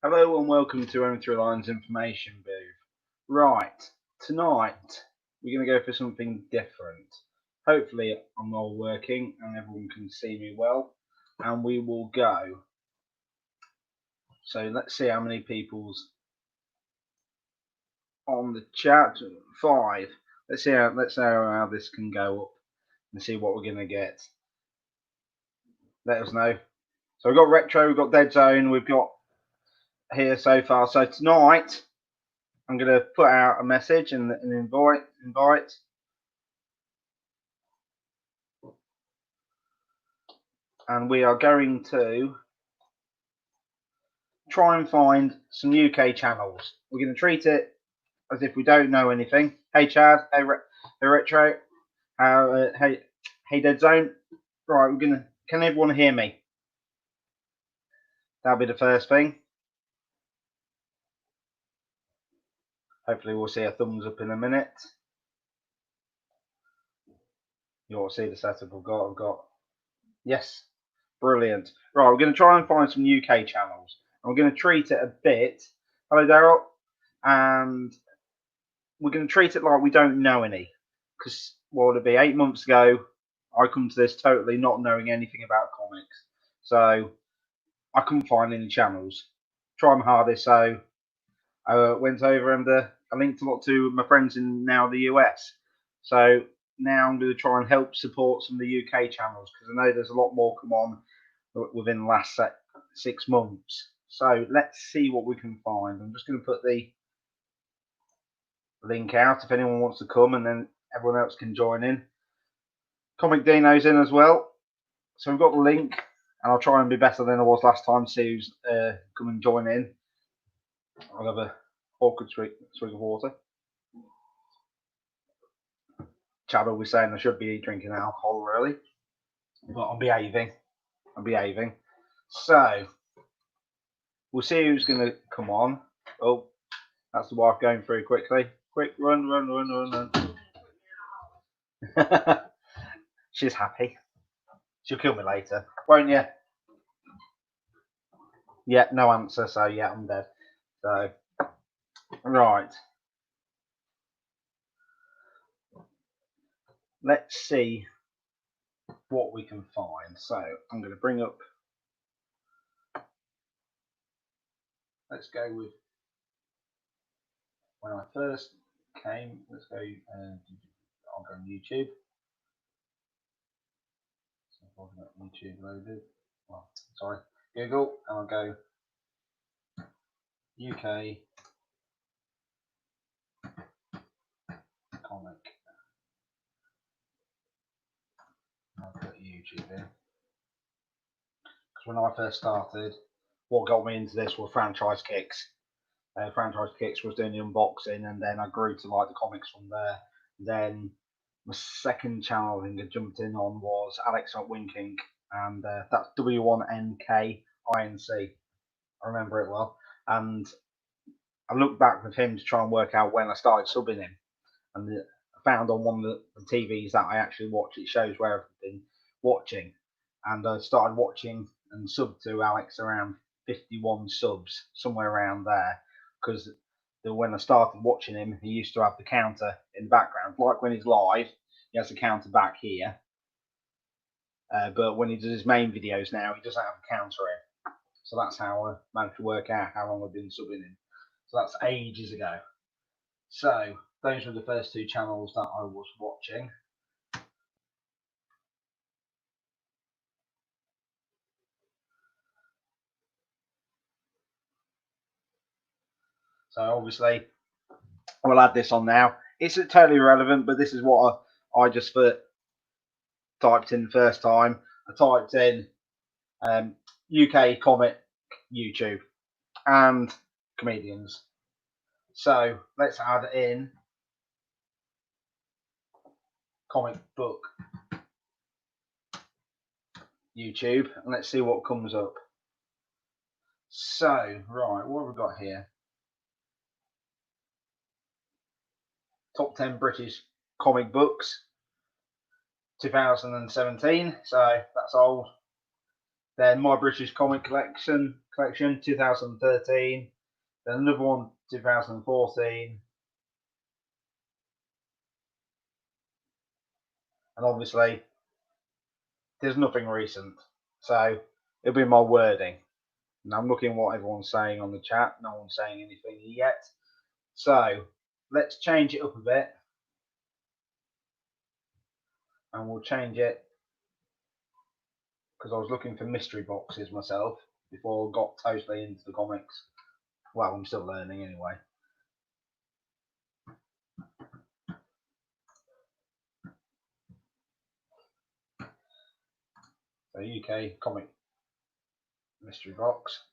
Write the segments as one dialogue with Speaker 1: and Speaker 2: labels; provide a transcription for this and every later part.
Speaker 1: Hello and welcome to Through Lines Information Booth. Right, tonight we're going to go for something different. Hopefully I'm all working and everyone can see me well, and we will go. So let's see how many people's on the chat. 5. Let's see how this can go up and see what we're going to get. Let us know. So we've got Retro, we've got Dead Zone, we've got here so far. So tonight I'm going to put out a message and invite. And we are going to try and find some UK channels. We're going to treat it as if we don't know anything. Hey Chad, hey Retro, hey Dead Zone. Right, we're gonna. Can everyone hear me? That'll be the first thing. Hopefully we'll see a thumbs up in a minute. You'll see the setup I've got. Yes, brilliant. Right, we're going to try and find some UK channels. And we're going to treat it a bit. Hello Daryl. And we're going to treat it like we don't know any. Because what would it be? 8 months ago, I come to this totally not knowing anything about comics. So I couldn't find any channels. Try my hardest. So I went over and I linked a lot to my friends in now the US. So now I'm going to try and help support some of the UK channels because I know there's a lot more come on within the last 6 months. So let's see what we can find. I'm just going to put the link out if anyone wants to come, and then everyone else can join in. Comic Dino's in as well. So we've got the link, and I'll try and be better than I was last time. See who's come and join in. I'll have a awkward swig of water. Chad will be saying I should be drinking alcohol really, but I'm behaving. So we'll see who's going to come on. Oh, that's the wife going through quickly. Quick, run. She's happy. She'll kill me later, won't you? Yeah, no answer, so yeah, I'm dead. So, right. Let's see what we can find. So, I'm going to bring up. Let's go with when I first came. Let's go. I'll go on YouTube. So, I've got YouTube loaded. Well, sorry, Google, and I'll go UK comic. I'll put YouTube in. Because when I first started, what got me into this were Franchise Kicks. Franchise Kicks was doing the unboxing, and then I grew to like the comics from there. Then my second channel I think I jumped in on was Alex Winking, and that's W1NK INC. I remember it well. And I looked back with him to try and work out when I started subbing him. And I found on one of the TVs that I actually watch, it shows where I've been watching. And I started watching and subbed to Alex around 51 subs, somewhere around there. Because when I started watching him, he used to have the counter in the background. Like when he's live, he has the counter back here. But when he does his main videos now, he doesn't have a counter in. So that's how I managed to work out how long I've been subbing him. So that's ages ago. So those were the first two channels that I was watching. So obviously we'll add this on now. It's totally irrelevant, but this is what I just typed in the first time. I typed in UK comic YouTube and comedians. So let's add in comic book YouTube and let's see what comes up. So, right, what have we got here? Top 10 British comic books 2017, so that's old. Then My British Comic Collection 2013. Then another one 2014. And obviously, there's nothing recent. So it'll be my wording. And I'm looking what everyone's saying on the chat. No one's saying anything yet. So let's change it up a bit. And we'll change it because I was looking for mystery boxes myself before I got totally into the comics. Well, I'm still learning anyway. So UK comic mystery box.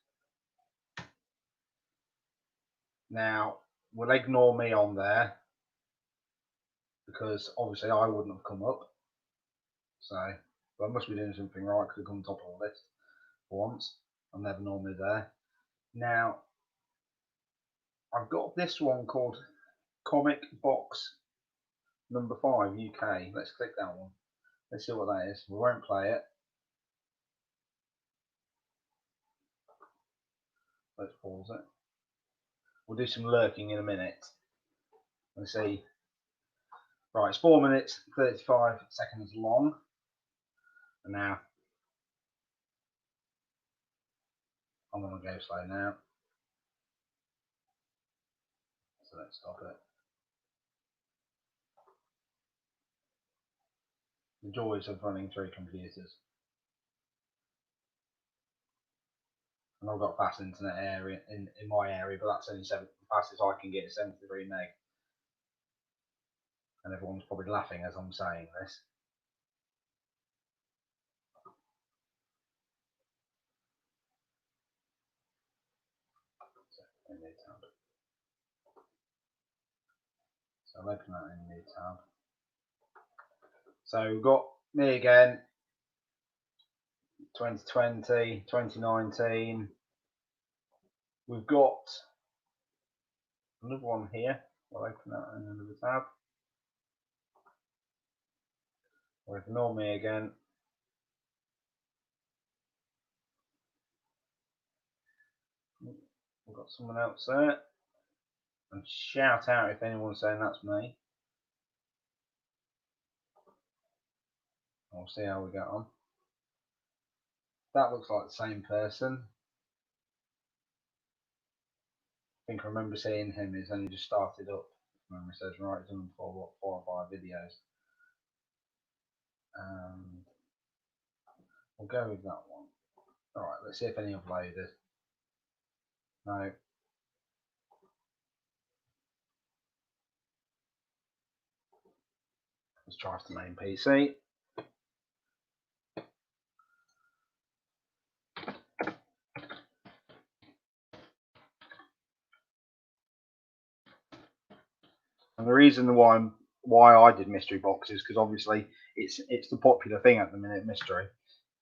Speaker 1: Now, we'll ignore me on there because obviously I wouldn't have come up. So I must be doing something right because I come top of the list for once. I'm never normally there. Now, I've got this one called Comic Box number 5 UK. Let's click that one. Let's see what that is. We won't play it. Let's pause it. We'll do some lurking in a minute. Let's see. Right, it's 4 minutes 35 seconds long. And now I'm going to go slow now. So let's stop it. The joys of running 3 computers. And I've got fast internet area in my area, but that's only the fastest I can get is 73 meg. And everyone's probably laughing as I'm saying this. So I'll open that in new tab. So we've got me again, 2020, 2019. We've got another one here. I'll open that in another tab. Or ignore me again. We've got someone else there. And shout out if anyone's saying that's me. We'll see how we get on. That looks like the same person. I think I remember seeing him. He's only just started up. Memory says right, he's done 4 or 5 videos. And we'll go with that one. Alright, let's see if any uploaded. No. Let's try the main PC. And the reason why I did mystery boxes because obviously it's the popular thing at the minute,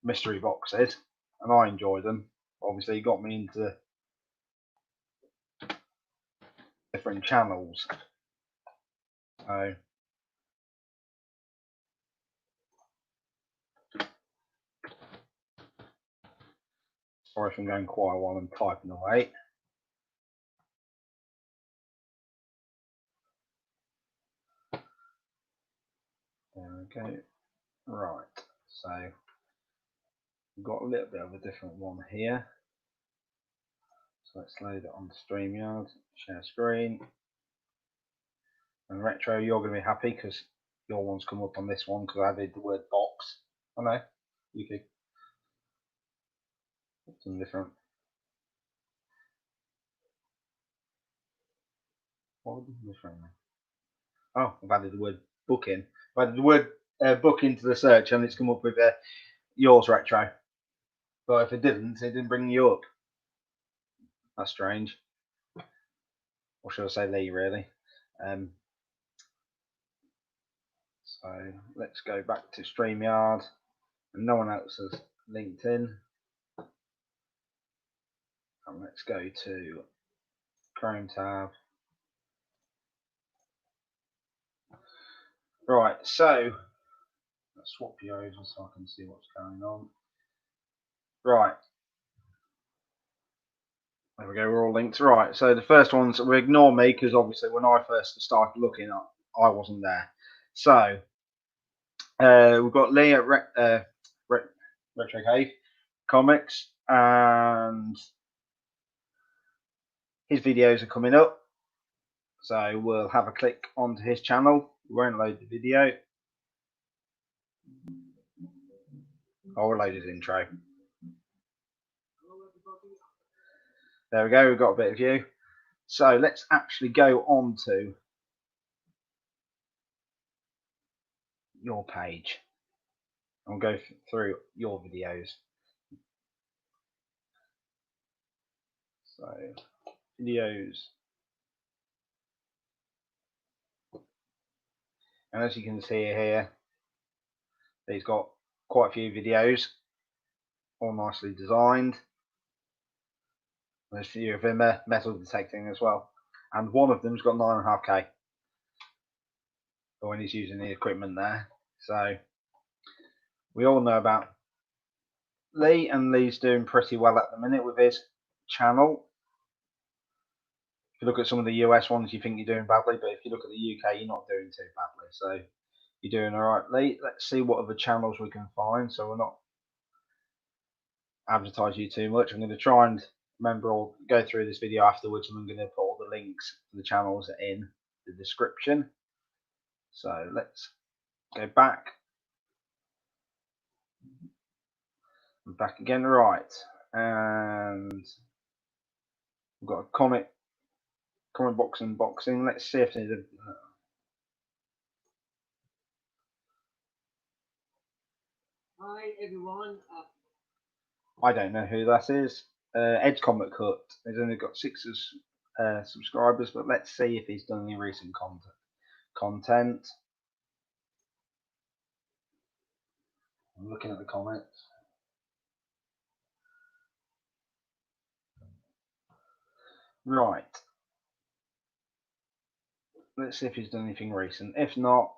Speaker 1: mystery boxes, and I enjoy them. Obviously, it got me into different channels. So sorry if I'm going quiet while I'm typing away. There we go. Right, so we've got a little bit of a different one here. So let's load it onto StreamYard, share screen. And Retro, you're going to be happy because your one's come up on this one because I added the word box. I know, you could. Something different. What would be different? Oh, I've added the word booking. I've added the word book into the search and it's come up with yours, Retro. But if it didn't bring you up. That's strange. Or should I say Lee, really? So let's go back to StreamYard. And no one else has linked in. And let's go to Chrome tab. Right, so let's swap you over so I can see what's going on. Right. There we go, we're all linked. Right, so the first ones, we ignore me because obviously when I first started looking, I wasn't there. So, we've got Lee at Retro Cave Comics, and his videos are coming up. So we'll have a click onto his channel. We won't load the video. I'll load his intro. There we go, we've got a bit of view. So let's actually go on to your page and go through your videos. So videos, and as you can see here, he's got quite a few videos, all nicely designed. There's a few of him metal detecting as well, and one of them's got 9.5k when he's using the equipment there. So we all know about Lee, and Lee's doing pretty well at the minute with his channel. If you look at some of the US ones, you think you're doing badly, but if you look at the UK, you're not doing too badly. So you're doing all right, Lee. Let's see what other channels we can find, so we're not advertise you too much. I'm going to try and remember, I'll go through this video afterwards, and I'm going to put all the links to the channels in the description. So let's go back. I'm back again, right? And we've got a comic box unboxing. Let's see if there's a
Speaker 2: Hi everyone.
Speaker 1: I don't know who that is. Edge Comic Cut. He's only got 6 subscribers, but let's see if he's done any recent content. I'm looking at the comments. Right. Let's see if he's done anything recent. If not,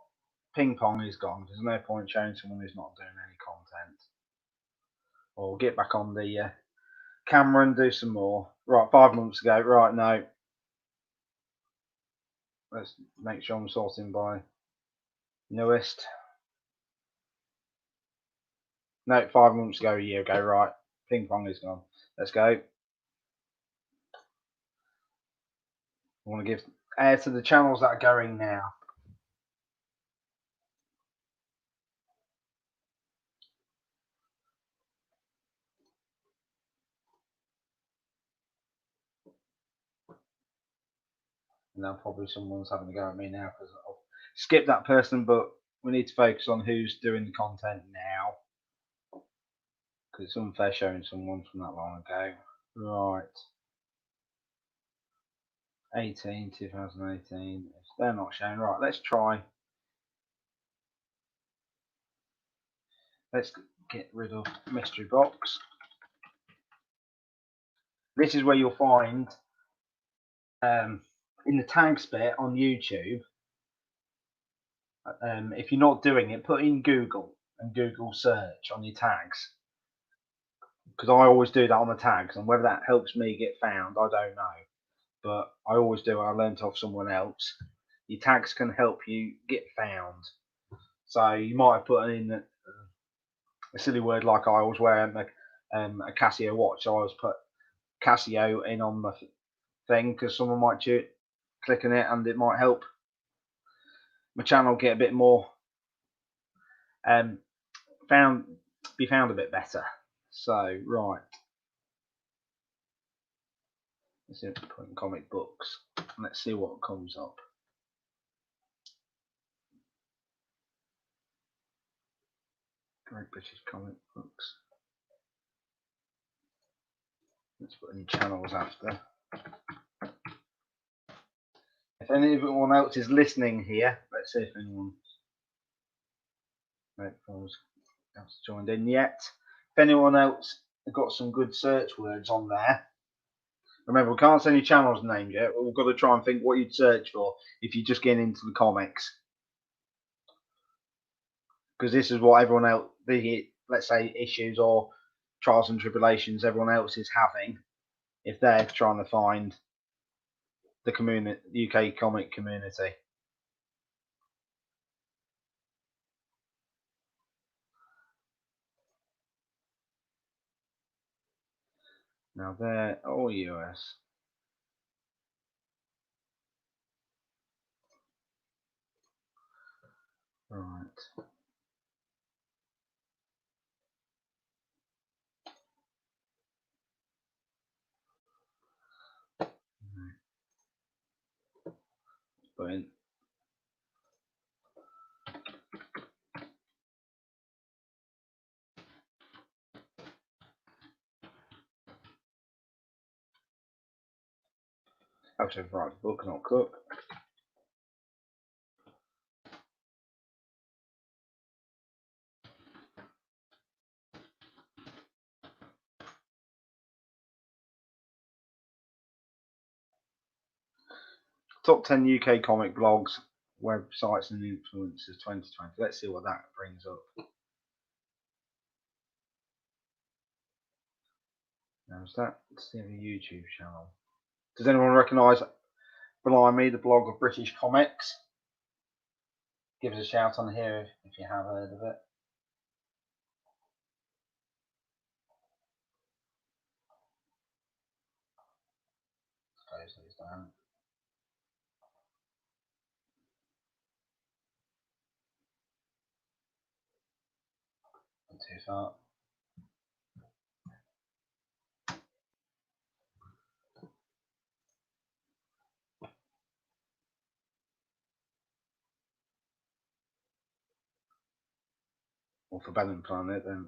Speaker 1: ping pong is gone. There's no point showing someone who's not doing any content. Or get back on the camera and do some more. Right, 5 months ago. Right, no. Let's make sure I'm sorting by newest. No, 5 months ago, a year ago. Right, ping pong is gone. Let's go. I want to give air to the channels that are going now. And now probably someone's having a go at me now because I'll skip that person, but we need to focus on who's doing the content now, because it's unfair showing someone from that long ago. Right, 2018. If they're not showing, right, let's try. Let's get rid of mystery box. This is where you'll find in the tags bit on YouTube. If you're not doing it, put in Google and Google search on your tags, because I always do that on the tags, and whether that helps me get found, I don't know, but I always do. I learnt off someone else. Your tags can help you get found. So you might have put in a silly word like I was wearing a Casio watch, so I always put Casio in on the thing because someone might click on it and it might help my channel get a bit more be found a bit better. So right, let's see if we put in comic books. Let's see what comes up. Great British Comic Books. Let's put in channels after. If anyone else is listening here, let's see if anyone else joined in yet. If anyone else has got some good search words on there, remember we can't send your channels names yet. We've got to try and think what you'd search for if you're just getting into the comics, because this is what everyone else, let's say issues or trials and tribulations everyone else is having if they're trying to find the UK comic community. Now they're all US. Right. Put in. How to write book, not cook. Top 10 UK comic blogs, websites and influencers 2020. Let's see what that brings up. Now is that? Let's see, a YouTube channel. Does anyone recognise Blimey, the blog of British comics? Give us a shout on here if you have heard of it. Let's close these down. Not too far. Or Forbidden Planet then.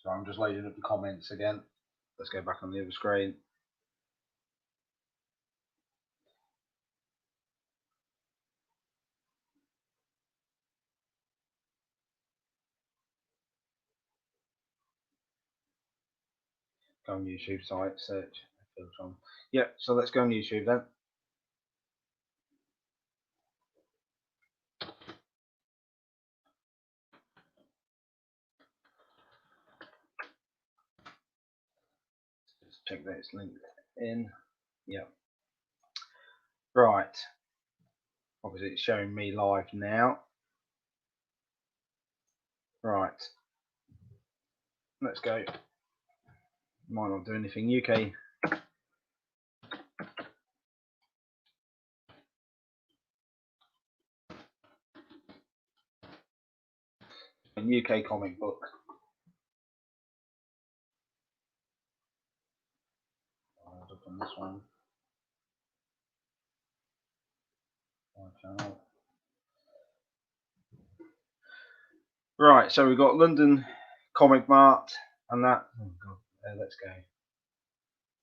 Speaker 1: So I'm just loading up the comments again. Let's go back on the other screen. Go on YouTube site, search, filter on. Yep, so let's go on YouTube then. Just check that it's linked in. Yep. Right. Obviously it's showing me live now. Right. Let's go. Might not do anything. UK. UK comic book. I'll look on this one. Channel. Right, so we've got London Comic Mart and that. Oh God, let's go.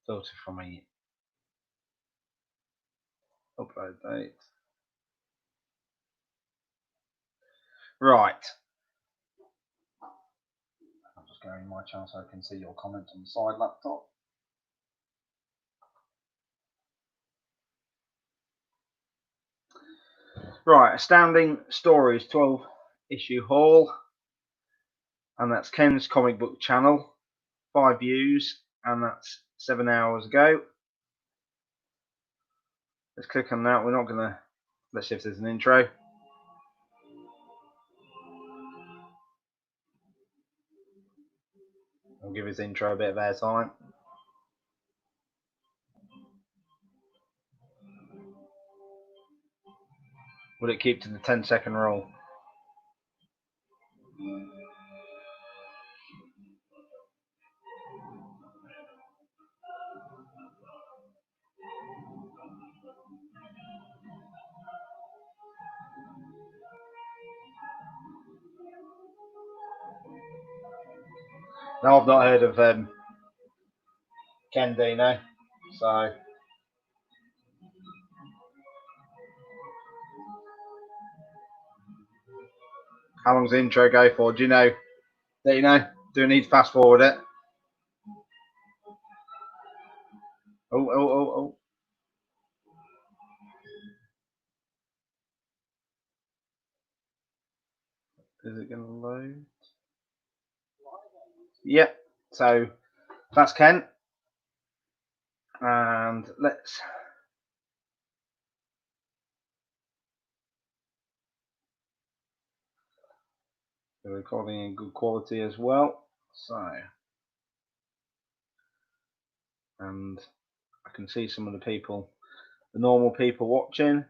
Speaker 1: Filter from a upload date. Right. I'm just going in my channel so I can see your comment on the side laptop. Right, Astounding Stories 12 issue haul, and that's Ken's comic book channel. 5 views, and that's 7 hours ago. Let's click on that. We're not gonna. Let's see if there's an intro. I'll give his intro a bit of airtime. Will it keep to the 10-second rule? No, I've not heard of Ken Dino, so how long's the intro go for? Do you know? Dino, do we need to fast forward it? Oh. Is it going to load? Yep. So that's Ken. And let's the recording in good quality as well. So, and I can see some of the people, the normal people watching.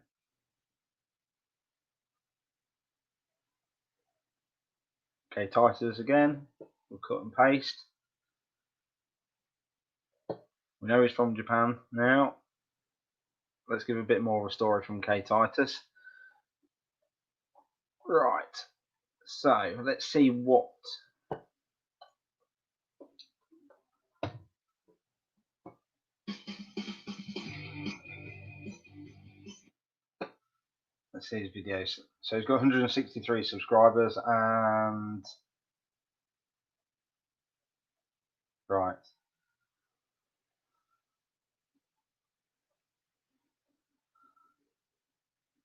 Speaker 1: Okay, Titus again. We'll cut and paste. We know he's from Japan now. Let's give a bit more of a story from K Titus. Right. So let's see what let's see his videos. So he's got 163 subscribers and right.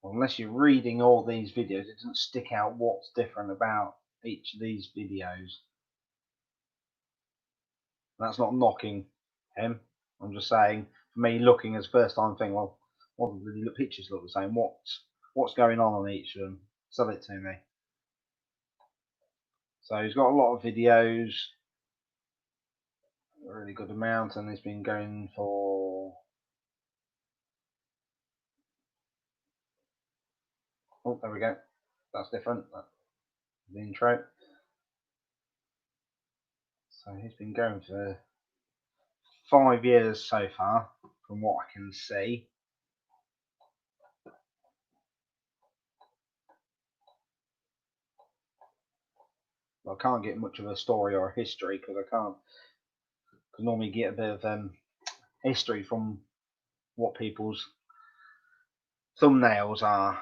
Speaker 1: Well, unless you're reading all these videos, it doesn't stick out what's different about each of these videos. That's not knocking him. I'm just saying, for me, looking as first time thing, well, what do the pictures look the same? What's going on each of them? Sell it to me. So he's got a lot of videos, a really good amount, and he's been going for. Oh, there we go. That's different. That's the intro. So he's been going for 5 years so far, from what I can see. I can't get much of a story or a history because I can't. Because normally get a bit of history from what people's thumbnails are.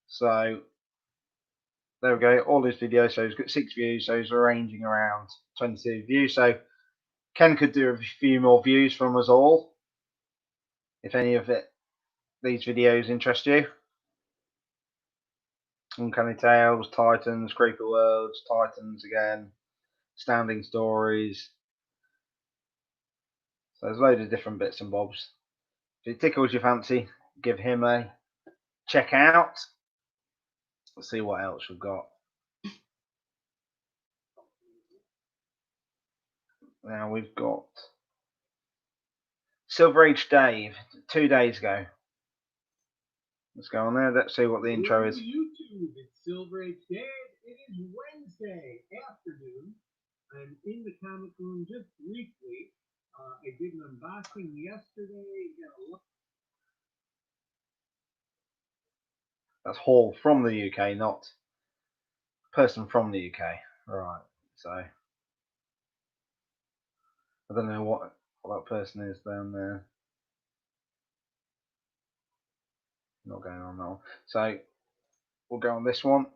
Speaker 1: So there we go. All his videos. So he's got 6 views. So he's ranging around 22 views. So Ken could do a few more views from us all. If any of these videos interest you. Uncanny Tales, Titans, Creepy Worlds, Titans again, Astounding Stories. So there's a load of different bits and bobs. If it tickles your fancy, give him a check out. Let's see what else we've got. Now we've got Silver Age Dave, 2 days ago. Let's go on there. Let's see what the intro is.
Speaker 2: YouTube, it's Silver Age Dave. It is Wednesday afternoon. I'm in the comic room just briefly. I did an unboxing yesterday.
Speaker 1: That's Hall from the UK, not person from the UK. Right. So I don't know what that person is down there. Not going on that one. So we'll go on this one.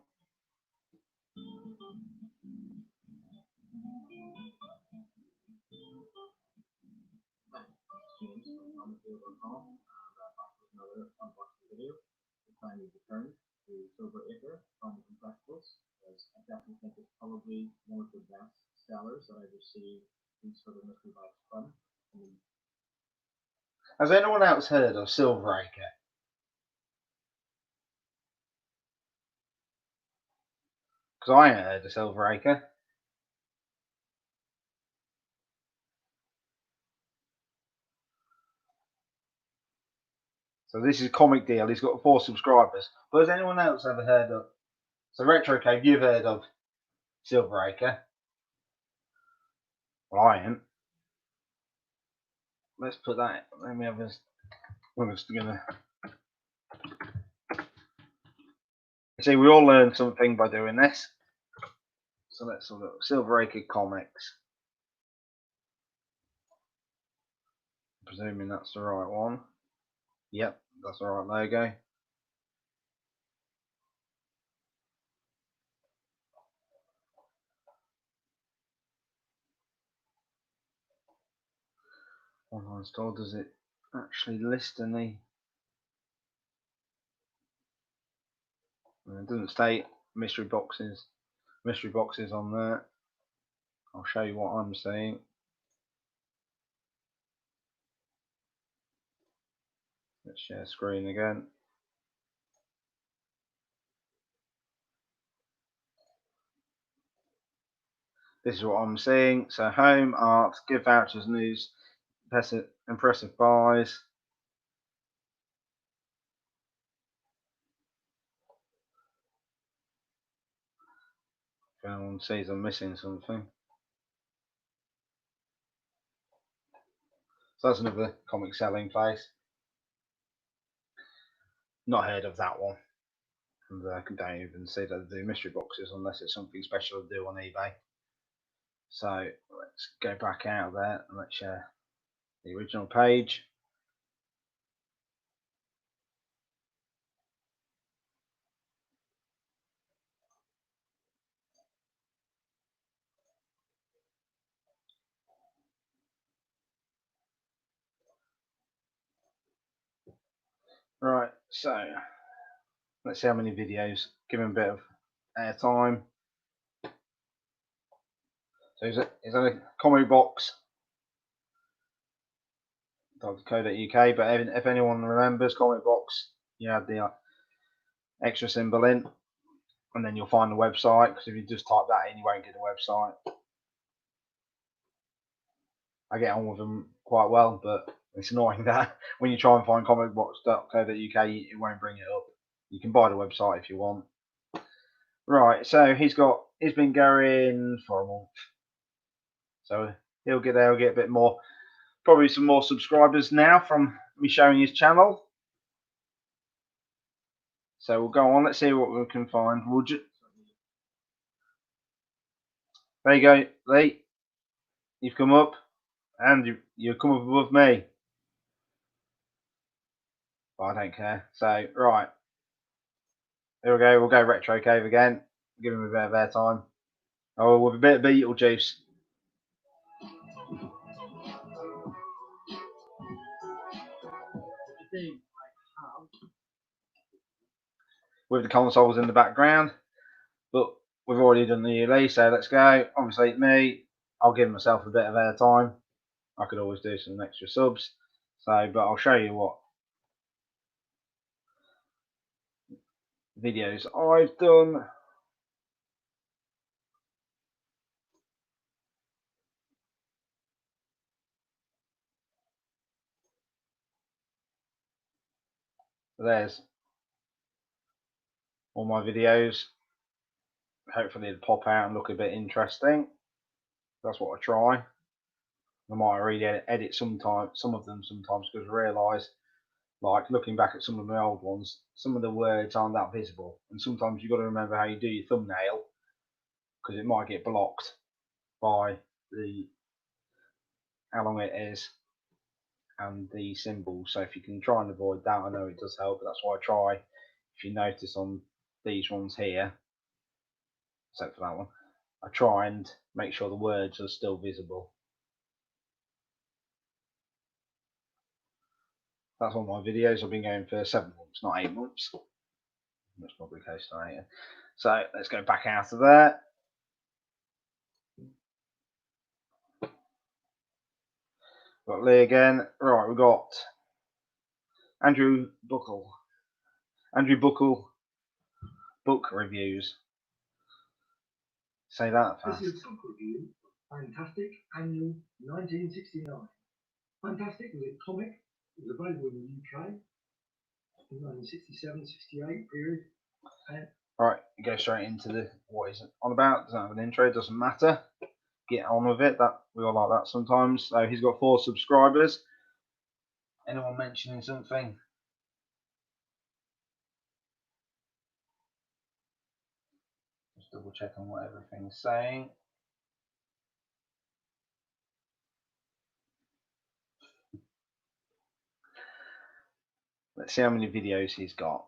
Speaker 1: Finally returned to Silver Acre from the Collectibles, because I definitely think it's probably one of the best sellers that I've received these sort of mystery box from. Has anyone else heard of Silver Acre? Because I ain't heard of Silver Acre. So this is Comic Deal. He's got 4 subscribers. But has anyone else ever heard of? So Retro Cave, you've heard of Silver Acre? Well, I ain't. Let's put that. Let me have this. We're just gonna. See, we all learn something by doing this. So let's have a look. Silver Acre Comics. Presuming that's the right one. Yep, that's the right logo. Online store, does it actually list any? It doesn't state mystery boxes on there. I'll show you what I'm seeing. Let's share screen again. This is what I'm seeing. So home, art, gift vouchers, news, impressive buys. If anyone sees I'm missing something. So that's another comic selling place. Not heard of that one. And I don't even see that they do mystery boxes unless it's something special to do on eBay. So let's go back out of there and let's share the original page. Right, so let's see how many videos. Give them a bit of airtime. So is that a comic box .co.uk, but if anyone remembers comic box, you have the extra symbol in, and then you'll find the website, because if you just type that in, you won't get the website. I get on with them quite well, but it's annoying that when you try and find comicbox.co.uk, it won't bring it up. You can buy the website if you want. Right, so he's been going for a month, so he'll get a bit more, probably some more subscribers now from me showing his channel. So we'll go on. Let's see what we can find. There you go, Lee. You've come up, and you've come up above me. But I don't care. So right, here we go. We'll go Retro Cave again. Give him a bit of airtime. Oh, with a bit of Beetlejuice. With the consoles in the background, but we've already done the Lee, so let's go. Obviously, me, I'll give myself a bit of airtime. I could always do some extra subs. So, but I'll show you what videos I've done. There's all my videos. Hopefully it'll pop out and look a bit interesting. That's what I try. I might re-edit some of them sometimes, because I realise, like looking back at some of my old ones, some of the words aren't that visible, and sometimes you've got to remember how you do your thumbnail, because it might get blocked by how long it is and the symbols. So if you can try and avoid that, I know it does help, but that's why I try. If you notice on these ones here, except for that one, I try and make sure the words are still visible. That's all my videos. I've been going for 7 months, not 8 months. That's probably close to 8. So let's go back out of there. Got Lee again. Right, we've got Andrew Buckle. Andrew Buckle book reviews. Say that fast.
Speaker 3: This is a book review of Fantastic Annual 1969. Fantastic was a comic. It was available in the UK in 1967-68 period.
Speaker 1: Right, you go straight into the what is it on about. Doesn't have an intro, doesn't matter. Get on with it. That we all like that sometimes. So he's got 4 subscribers. Anyone mentioning something? Just double check on what everything's saying. Let's see how many videos he's got.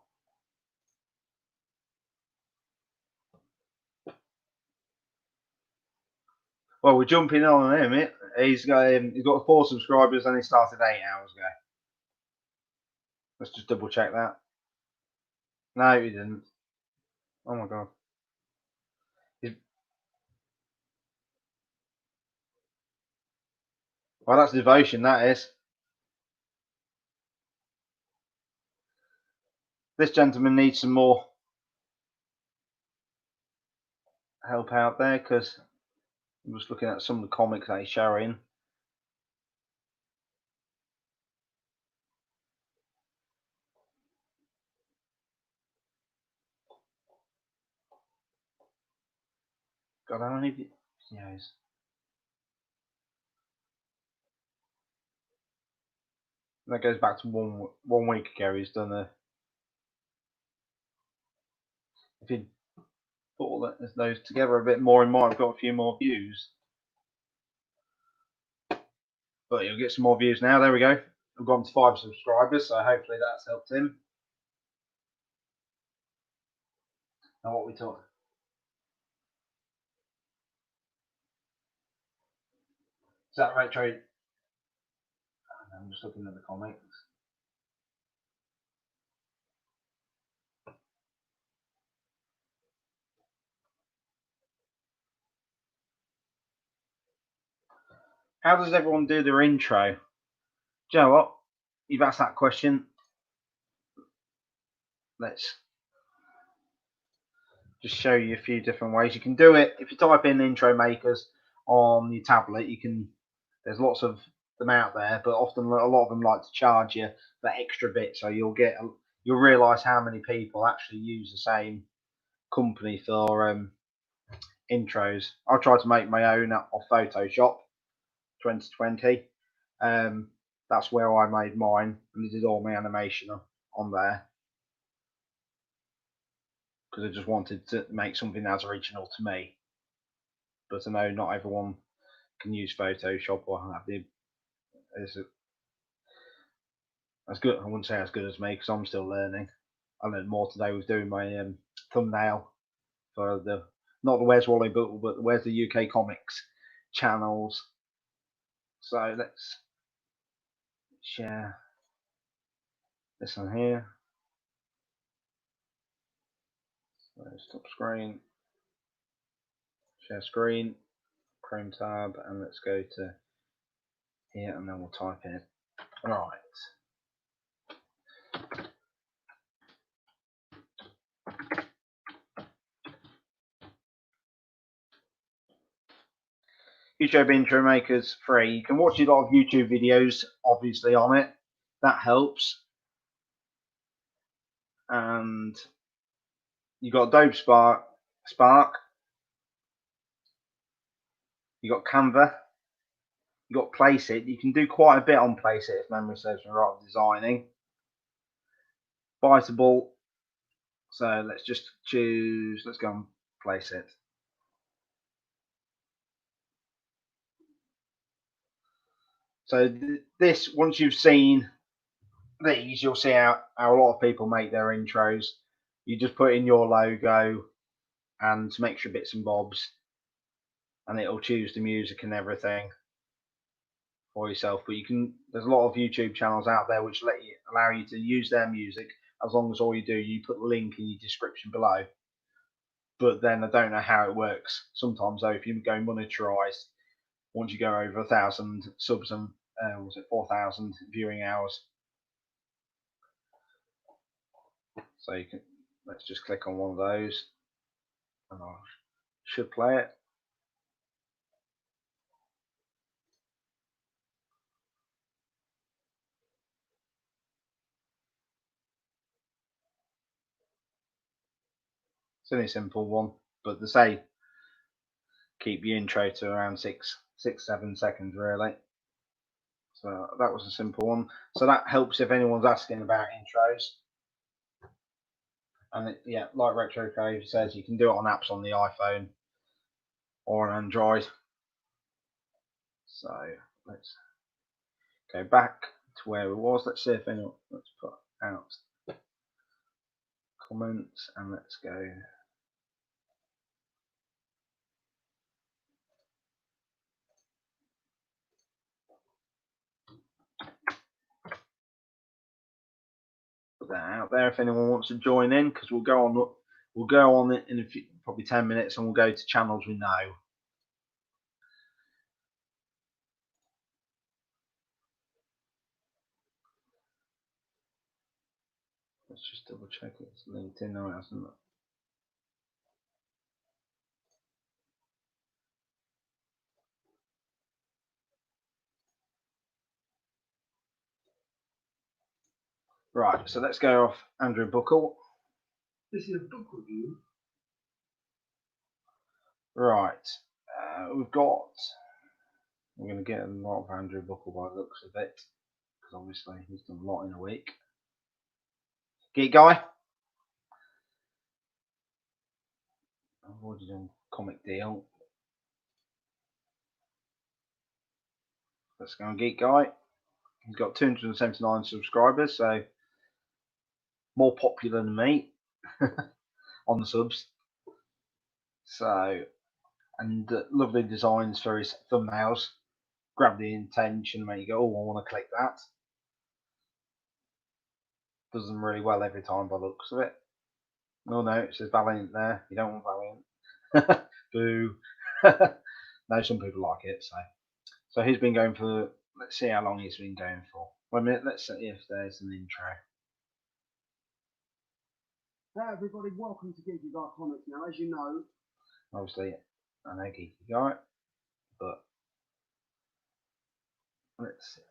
Speaker 1: Well, we're jumping on him. He's got 4 subscribers and he started 8 hours ago. Let's just double check that. No, he didn't. Oh my god. Well, that's devotion, that is. This gentleman needs some more help out there, because I'm just looking at some of the comics that he's showing. God, how many videos? That goes back to one week ago. He's done a. If you put all those together a bit more, he might have got a few more views. But he'll get some more views now. There we go. We've gone to 5 subscribers, so hopefully that's helped him. Now what we talk. Is that retro? I'm just looking at the comics. How does everyone do their intro? Do you know what? You've asked that question. Let's just show you a few different ways. You can do it if you type in intro makers on your tablet. You can. There's lots of them out there, but often a lot of them like to charge you that extra bit, so you'll realise how many people actually use the same company for intros. I tried to make my own off Photoshop 2020. That's where I made mine, and I did all my animation on there because I just wanted to make something that's original to me. But I know not everyone can use Photoshop or have the as good. I wouldn't say as good as me because I'm still learning. I learned more today with doing my thumbnail for the not the Where's Wally but Where's the UK Comics channels. So let's share this one here. So stop screen, share screen, Chrome tab, and let's go to here, and then we'll type in. Right. YouTube Intro Maker's free. You can watch a lot of YouTube videos, obviously, on it. That helps. And you got Adobe Spark. You got Canva. You got Placeit. You can do quite a bit on Placeit if memory serves me right with designing. Biteable. So let's just choose. Let's go on Placeit. So this, once you've seen these, you'll see how a lot of people make their intros. You just put in your logo and some extra bits and bobs, and it'll choose the music and everything for yourself. But you can, there's a lot of YouTube channels out there which allow you to use their music as long as all you do, you put the link in your description below. But then I don't know how it works. Sometimes though, if you go monetized, once you go over 1,000 subs and was it 4,000 viewing hours, so you can, let's just click on one of those, and I should play it. It's only a simple one, but they say keep your intro to around 6-7 seconds really. So that was a simple one. So that helps if anyone's asking about intros. And yeah, like Retro Cave says, you can do it on apps on the iPhone or an Android. So let's go back to where it was. Let's see if anyone, let's put out comments and let's go. Put that out there if anyone wants to join in, because we'll go on it in a few, probably 10 minutes, and we'll go to channels we know. Let's just double check it's linked in. No, it hasn't. Right, so let's go off Andrew Buckle.
Speaker 3: This is a book review.
Speaker 1: Right, we're going to get a lot of Andrew Buckle by the looks of it, because obviously he's done a lot in a week. Geek Guy. I've already done Comic Deal. Let's go on Geek Guy. He's got 279 subscribers, so more popular than me on the subs. So, and lovely designs for his thumbnails. Grab the intention, make you go, oh, I want to click that. Does them really well every time by the looks of it. Oh no, it says Valiant there. You don't want Valiant. Boo. No, some people like it. So he's been going for. Let's see how long he's been going for. 1 minute. Let's see if there's an intro.
Speaker 4: Hey everybody, welcome to Geeky Guy Comics. Now, as you know,
Speaker 1: Obviously, I know Geeky Guy, but let's see.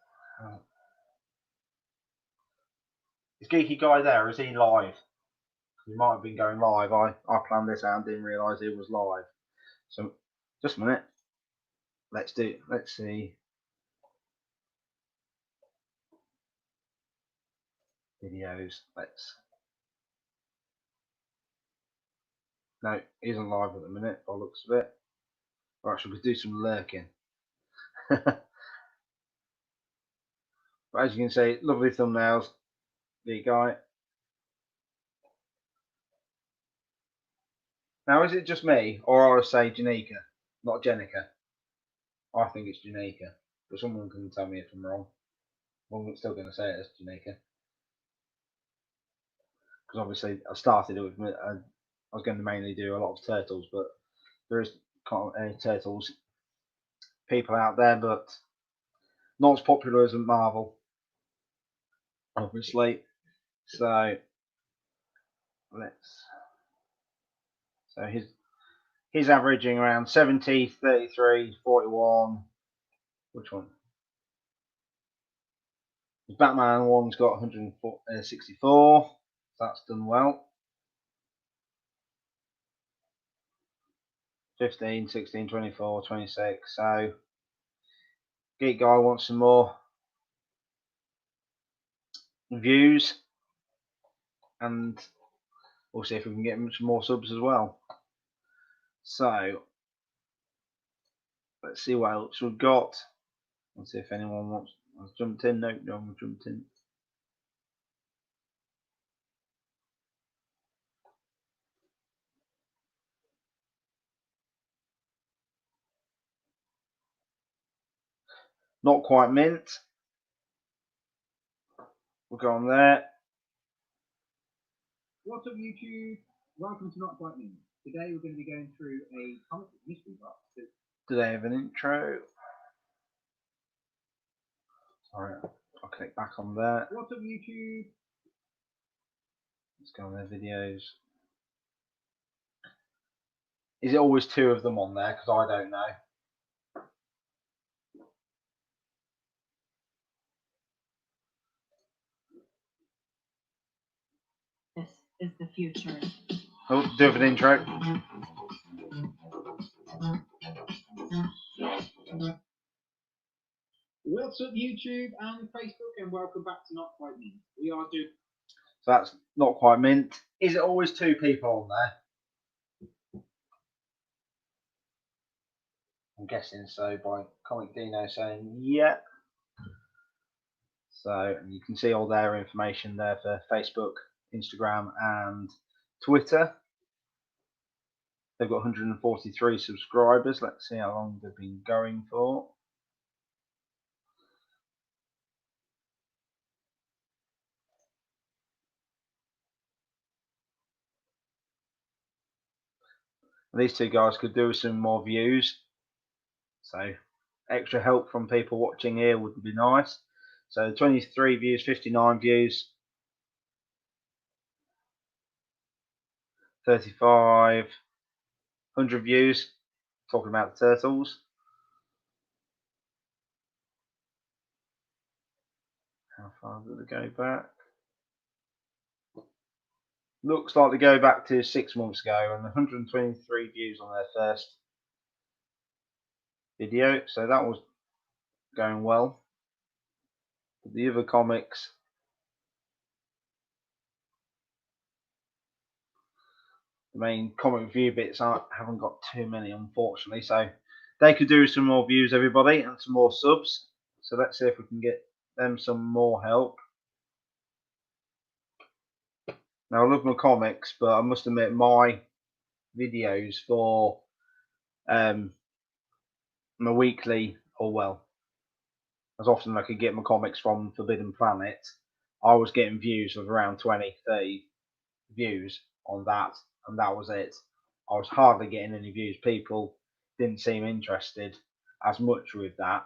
Speaker 1: Is Geeky Guy there? Is he live? He might have been going live. I planned this out and didn't realise he was live. So, just a minute. Let's see. Videos. No, he isn't live at the minute by the looks of it. Right, should we do some lurking? But as you can see, lovely thumbnails. Geeky Guy. Now, is it just me, or I say Janika, not Jenica? I think it's Janika, but someone can tell me if I'm wrong. I'm still going to say it as Janika, because obviously I started it with I was going to mainly do a lot of turtles, but there is turtles people out there, but not as popular as Marvel, obviously. So he's averaging around 70, 33, 41. Which one? The Batman one's got 164. That's done well. 15, 16, 24, 26. So Geek Guy wants some more views, and we'll see if we can get some more subs as well. So let's see what else we've got. Let's see if anyone wants. I've jumped in. No one jumped in. Not quite mint. We'll go on there.
Speaker 4: what's up YouTube? Welcome to Not Quite Me. Today we're going to be going through a comic book mystery box.
Speaker 1: Do they have an intro? Sorry, I'll click back on there.
Speaker 4: What's up YouTube?
Speaker 1: Let's go on their videos. Is it always two of them on there? Because I don't know.
Speaker 5: This is the future.
Speaker 1: Oh, do have an intro.
Speaker 4: What's up YouTube and Facebook, and welcome back to Not Quite Me. We are doing.
Speaker 1: So that's Not Quite Mint. Is it always two people on there? I'm guessing so by Comic Dino saying yeah. So you can see all their information there for Facebook, Instagram and Twitter. They've got 143 subscribers. Let's see how long they've been going for. These two guys could do with some more views. So extra help from people watching here would be nice. So 23 views, 59 views. 3,500 views talking about the turtles. How far did they go back? Looks like they go back to 6 months ago, and 123 views on their first video, so that was going well. But the other comics, the main comic review bits haven't got too many, unfortunately, so they could do some more views, everybody, and some more subs. So let's see if we can get them some more help. Now, I love my comics, but I must admit my videos for my weekly, or well, as often as I could get my comics from Forbidden Planet, I was getting views of around 20, 30 views on that, and that was it. I was hardly getting any views. People didn't seem interested as much with that.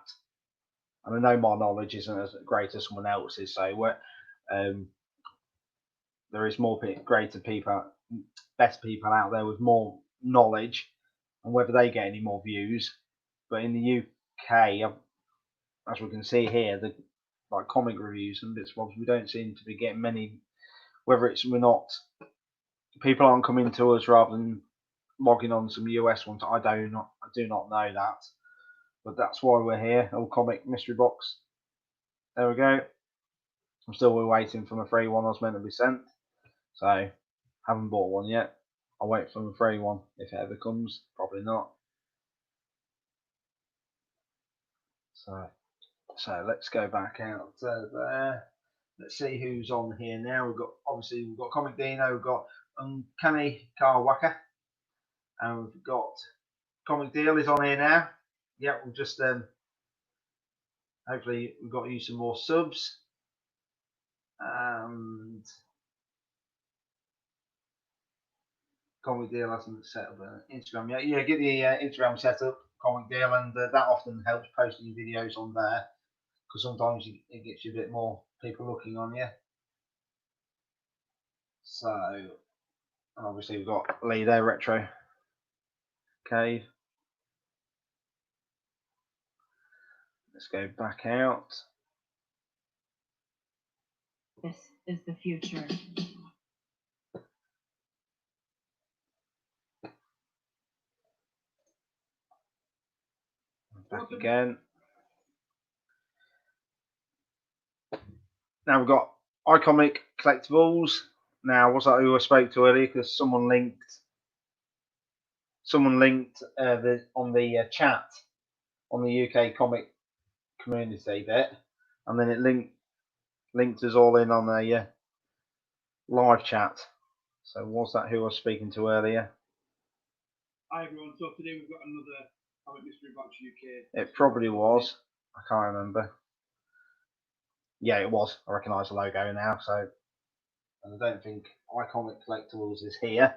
Speaker 1: And I know my knowledge isn't as great as someone else's, so there is more greater people, better people out there with more knowledge, and whether they get any more views. But in the UK, as we can see here, the like comic reviews and bits and bobs, we don't seem to be getting many. Whether it's people aren't coming to us rather than logging on some US ones, I do not know that. But that's why we're here. Old comic mystery box. There we go. I'm still waiting for my free one I was meant to be sent. So haven't bought one yet. I'll wait for my free one if it ever comes. Probably not. So let's go back out there. Let's see who's on here now. We've got Comic Dino, we've got Uncanny Kawaka, and we've got Comic Deal is on here now. Yeah, we'll just hopefully we've got you some more subs. And Comic Deal hasn't set up an Instagram yet. Yeah, get the Instagram set up, Comic Deal, and that often helps posting videos on there, because sometimes it gets you a bit more people looking on you. So obviously we've got Lee there, Retro Cave. Let's go back out.
Speaker 5: This is the future.
Speaker 1: Back again. Now we've got iComic Collectibles. Now, was that who I spoke to earlier? Because someone linked on the chat on the UK comic community bit, and then it linked us all in on a live chat. So was that who I was speaking to earlier?
Speaker 6: Hi everyone, so today we've got another Comic Mystery Box UK.
Speaker 1: It probably was. I can't remember. Yeah, it was. I recognise the logo now. So, and I don't think iComic Collectibles is here,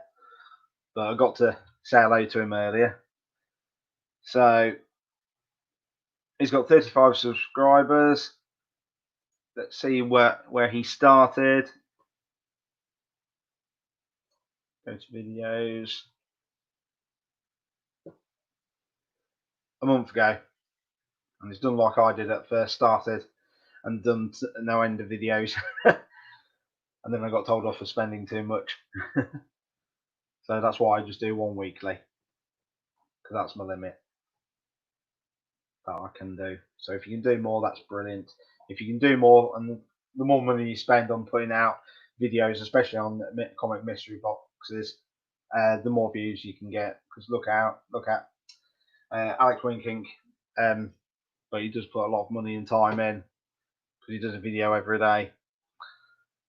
Speaker 1: but I got to say hello to him earlier. So he's got 35 subscribers. Let's see where he started. Go to videos. A month ago, and he's done like I did at first, started and done no end of videos, and then I got told off for spending too much. So that's why I just do one weekly, because that's my limit that I can do. So if you can do more, that's brilliant. If you can do more, and the more money you spend on putting out videos, especially on comic mystery boxes, the more views you can get. Because look at Alex Winkink, but he does put a lot of money and time in, because he does a video every day.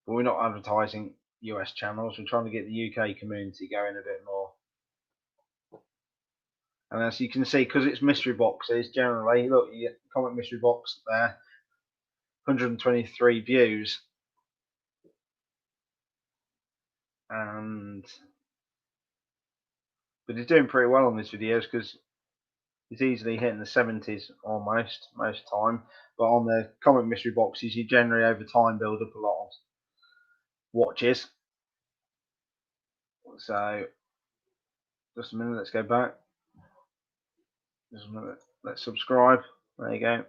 Speaker 1: But we're not advertising US channels. We're trying to get the UK community going a bit more. And as you can see, because it's mystery boxes, generally, look, you get comic mystery box there, 123 views. But he's doing pretty well on these videos, because he's easily hitting the 70s almost most time. But on the comic mystery boxes, you generally over time build up a lot of watches. So just a minute, let's go back. Just a minute, let's subscribe. There you go.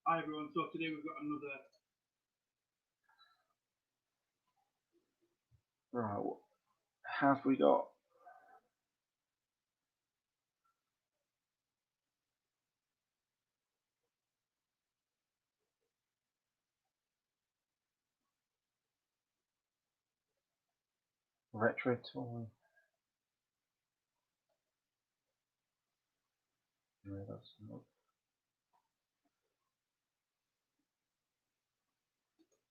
Speaker 6: Hi everyone, so today we've got another.
Speaker 1: Right, what have we got? Retro toy. No, that's not.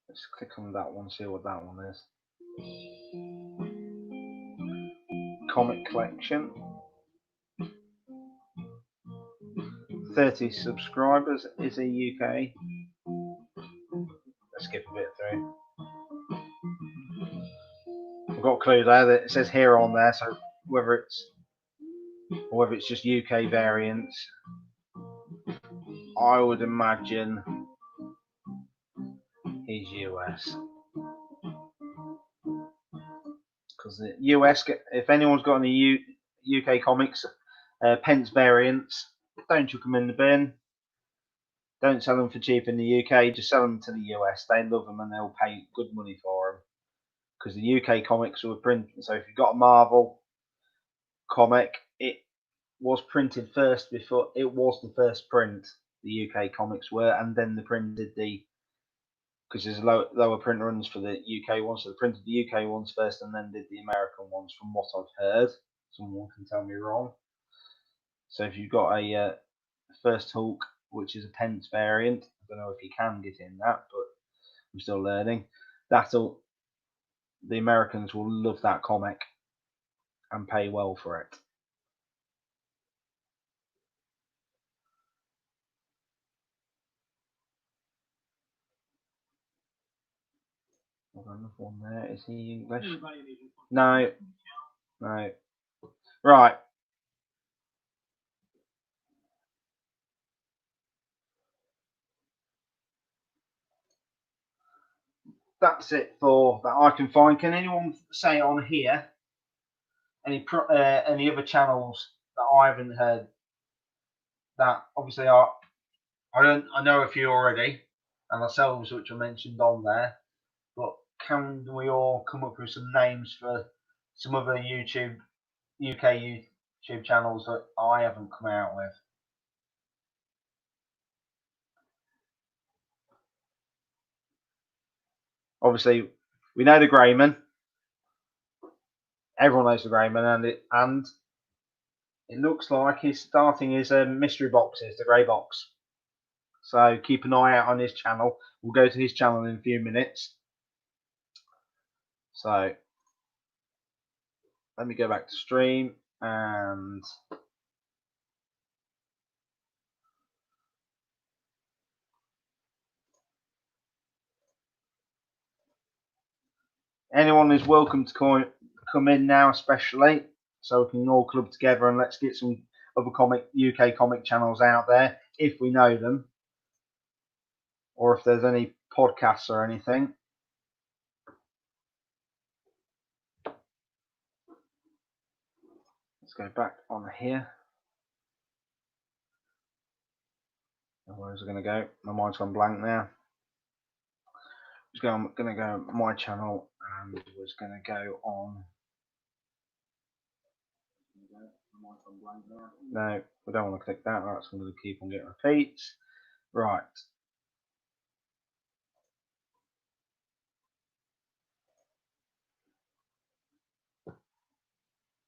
Speaker 1: Let's click on that one, see what that one is. Comic collection. 30 subscribers. Is a UK. Let's skip a bit through. I've got a clue there that it says here on there, so whether it's just UK variants, I would imagine he's US. Because the US, if anyone's got any UK comics, pence variants, don't chuck them in the bin. Don't sell them for cheap in the UK, just sell them to the US. They love them and they'll pay good money for them. Because the UK comics were printed, so if you've got a Marvel comic, it was printed first before, it was the first print, the UK comics were, and then they printed because there's lower print runs for the UK ones, so they printed the UK ones first and then did the American ones, from what I've heard. Someone can tell me wrong. So if you've got a First Hulk, which is a pence variant, I don't know if you can get in that, but I'm still learning. The Americans will love that comic and pay well for it. I've got another one there. Is he English? No. No. Right. That's it for that I can find. Can anyone say on here any other channels that I haven't heard? That obviously I know a few already, and ourselves which are mentioned on there. But can we all come up with some names for some other UK YouTube channels that I haven't come out with? Obviously, we know the Greyman. Everyone knows the Greyman, and it looks like he's starting his mystery boxes, the grey box. So keep an eye out on his channel. We'll go to his channel in a few minutes. So let me go back to stream and anyone is welcome to come in now, especially so we can all club together and let's get some other UK comic channels out there if we know them, or if there's any podcasts or anything. Let's go back on here. Where's it going to go? My mind's gone blank now. I'm going to go my channel and was going to go on. No, we don't want to click that. That's going to keep on getting repeats. Right.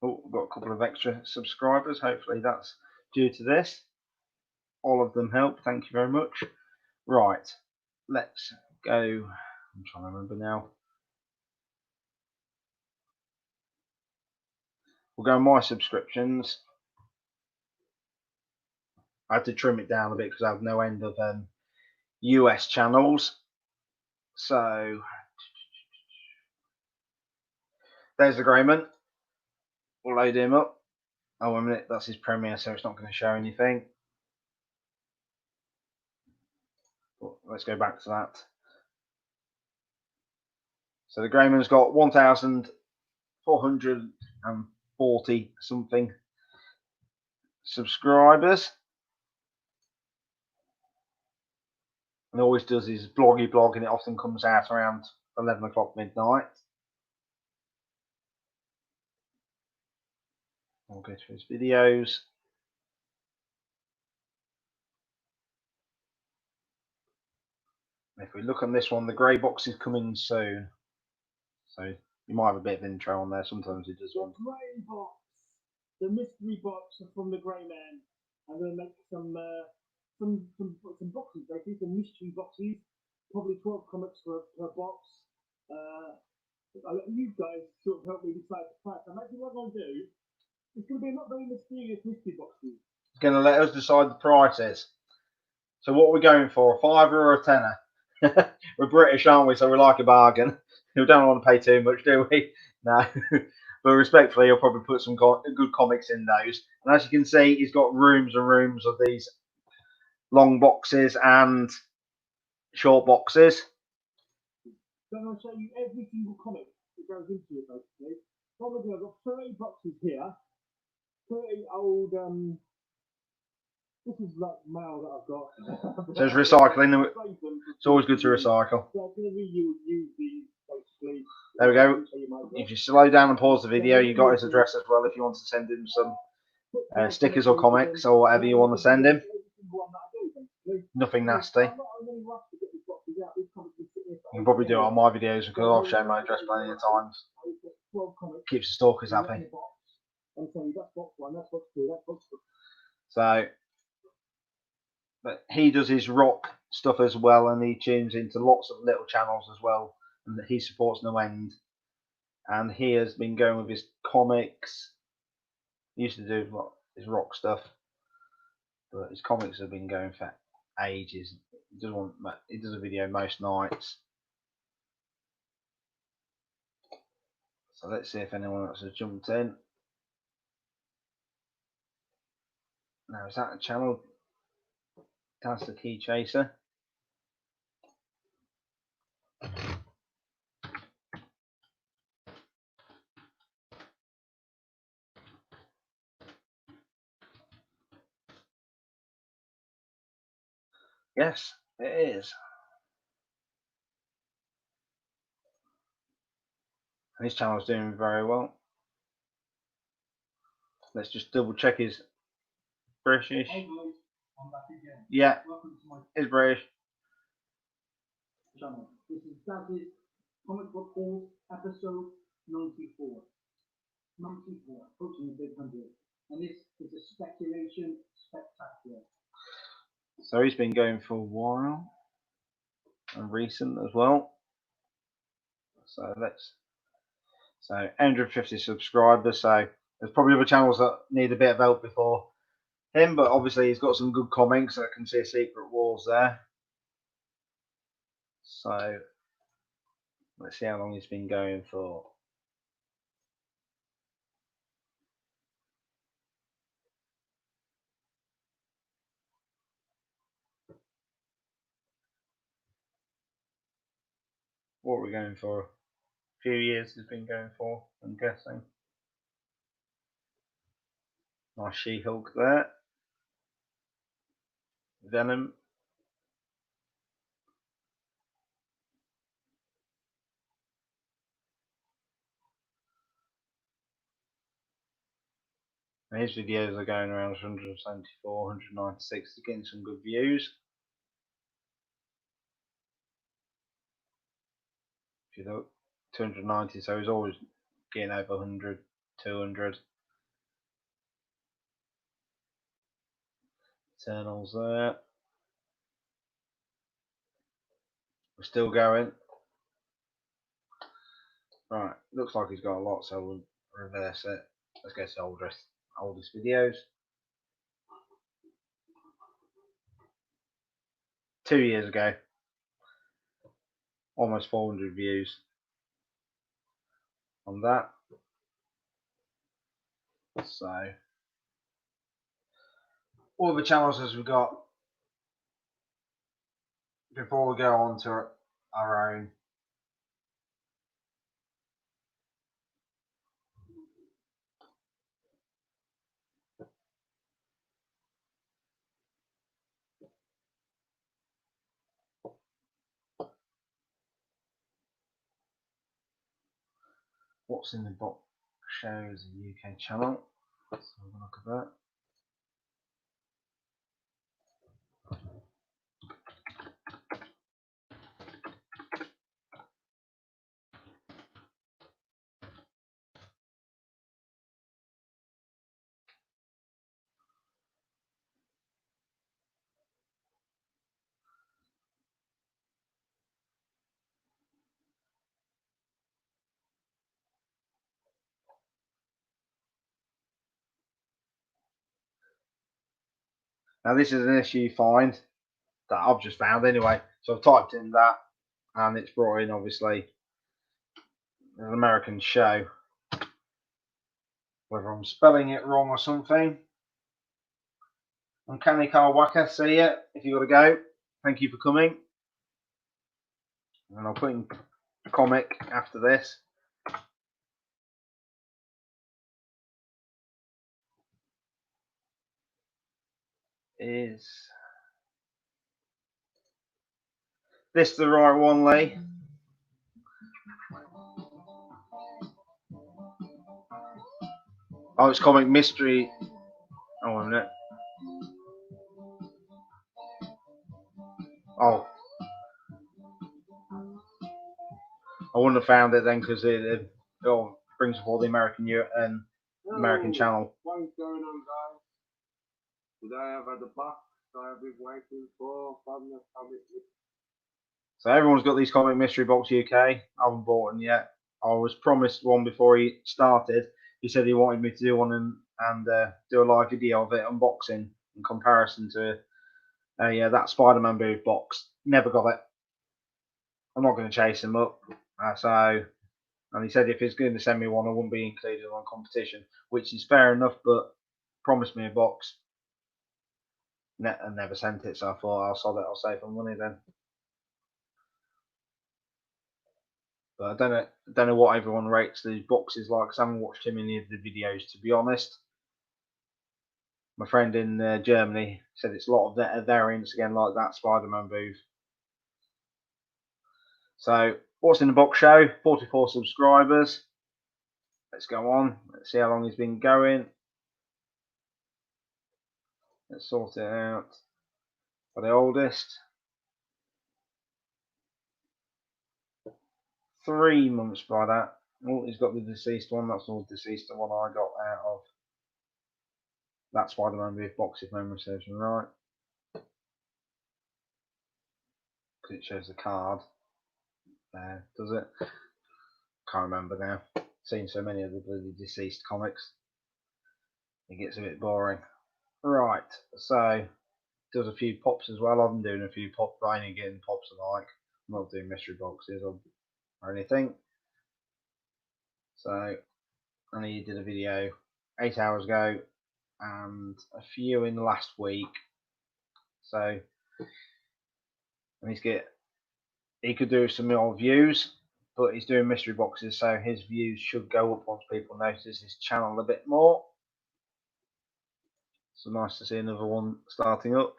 Speaker 1: Oh, we've got a couple of extra subscribers. Hopefully that's due to this. All of them help. Thank you very much. Right. Let's go. I'm trying to remember now. We'll go on my subscriptions. I had to trim it down a bit because I have no end of US channels. So there's the Greyman. We'll load him up. Oh, a minute, that's his premiere, so it's not going to show anything. But let's go back to that. So the Greyman's got 1,000 440 something subscribers. And always does his bloggy blog, and it often comes out around 11 o'clock midnight. I'll go through his videos. If we look on this one, the grey box is coming soon. So you might have a bit of intro on there. Sometimes it does
Speaker 6: The
Speaker 1: one.
Speaker 6: grey box, the mystery box from the Grey Man. I'm going to make some boxes, basically, some mystery boxes. Probably 12 comics per box. I'll let you guys sort of help me decide the price. I'm actually what I'm going to do. It's going to be not very mysterious mystery boxes.
Speaker 1: It's going to let us decide the prices. So what are we going for? A fiver or a tenner? We're British, aren't we? So we like a bargain. We don't want to pay too much, do we? No. But respectfully, he'll probably put some good comics in those. And as you can see, he's got rooms and rooms of these long boxes and short boxes.
Speaker 6: So I'm going to show you every single comic that goes into it, basically. Probably I've got 30 boxes here. 30 old, this is like mail that I've got.
Speaker 1: So it's recycling. It's always good to recycle.
Speaker 6: So I'm going to use these, basically.
Speaker 1: There we go. If you slow down and pause the video, you got his address as well if you want to send him some stickers or comics or whatever you want to send him. Nothing nasty. You can probably do it on my videos because I've shown my address plenty of times. Keeps the stalkers happy. So, but he does his rock stuff as well, and he tunes into lots of little channels as well, and he supports No End. And he has been going with his comics. He used to do his rock stuff, but his comics have been going for ages. He does a video most nights. So let's see if anyone else has jumped in. Now, is that a channel? That's the Key Chaser. Yes, it is. And his channel's doing very well. Let's just double check his British.
Speaker 6: Hey guys, I'm back again.
Speaker 1: Yeah,
Speaker 6: Welcome to my
Speaker 1: he's British.
Speaker 6: channel. This is Daz's Comic Book Haul, episode 94. 94, approaching the big 100. And this is a speculation spectacular.
Speaker 1: So he's been going for a while and recent as well. So 150 subscribers. So there's probably other channels that need a bit of help before him, but obviously he's got some good comics. I can see a Secret Wars there. So let's see how long he's been going for. What are we going for? A few years he's been going for, I'm guessing. Nice She-Hulk there. Venom. And his videos are going around 174, 196. He's getting some good views. If you look, 290, so he's always getting over 100, 200. Eternals there. We're still going. Right, looks like he's got a lot, so we'll reverse it. Let's go to oldest videos. 2 years ago. Almost 400 views on that. So, all the channels as we got before we go on to our own. What's in the Box shows a UK channel. Let's have a look at that. Now this is an issue find that I've just found anyway. So I've typed in that and it's brought in obviously an American show. Whether I'm spelling it wrong or something. Uncanny Carl Wacker, see ya if you got to go. Thank you for coming. And I'll put in a comic after this. Is this the right one, Lee? Oh, it's Comic Mystery. Oh, wait a minute. Oh. I wouldn't have found it then because it brings up all the American channel.
Speaker 2: What's going on, guys? Today I've had a box I've been waiting for from the Comic.
Speaker 1: So everyone's got these Comic Mystery Box UK. I haven't bought them yet. I was promised one before he started. He said he wanted me to do one and do a live video of it, unboxing in comparison to that Spider-Man booth box. Never got it. I'm not going to chase him up. And he said if he's going to send me one, I wouldn't be included on competition, which is fair enough, but promised me a box. And never sent it, so I thought I'll sod it, I'll save some money then. But I don't know what everyone rates these boxes like, because I haven't watched too many of the videos, to be honest. My friend in Germany said it's a lot of variants again, like that Spider-Man booth. So, what's in the box show? 44 subscribers. Let's go on. Let's see how long he's been going. Let's sort it out. For the oldest. 3 months by that. Oh, he's got the deceased one. That's the deceased one I got out of that Spider-Man booth box, if memory serves me right. Because it shows the card there, does it? Can't remember now. Seen so many of the bloody deceased comics. It gets a bit boring. Right, so does a few pops as well. I've been doing a few pops, but I ain't getting pops alike. I'm not doing mystery boxes or anything. So only did a video 8 hours ago and a few in last week. So and he could do some more views, but he's doing mystery boxes, so his views should go up once people notice his channel a bit more. So nice to see another one starting up.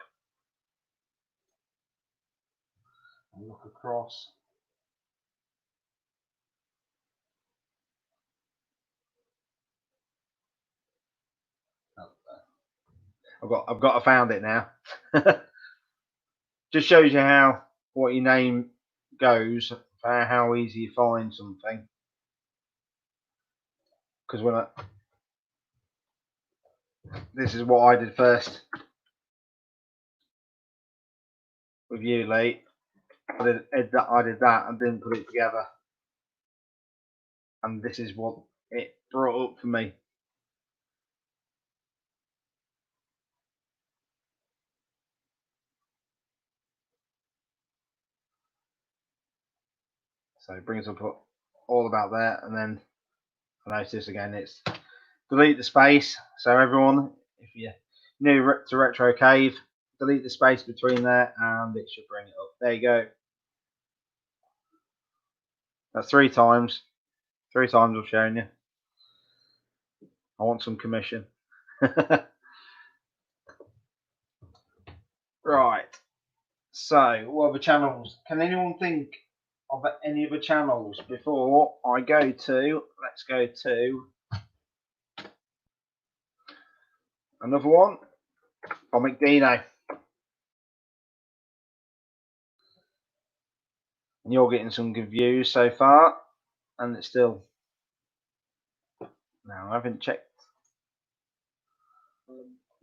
Speaker 1: And look across. I found it now. Just shows you what your name goes for how easy you find something. Because this is what I did first with you, Lee. I did that and didn't put it together, and this is what it brought up for me. So it brings up all about that, and then I notice again it's delete the space. So everyone, if you're new to Retro Cave, delete the space between there and it should bring it up. There you go. That's 3 times. 3 times I've shown you. I want some commission. Right. So, what other channels? Can anyone think of any other channels before I go to, let's go to another one, Comic Dino. And you're getting some good views so far, and it's still, now I haven't checked,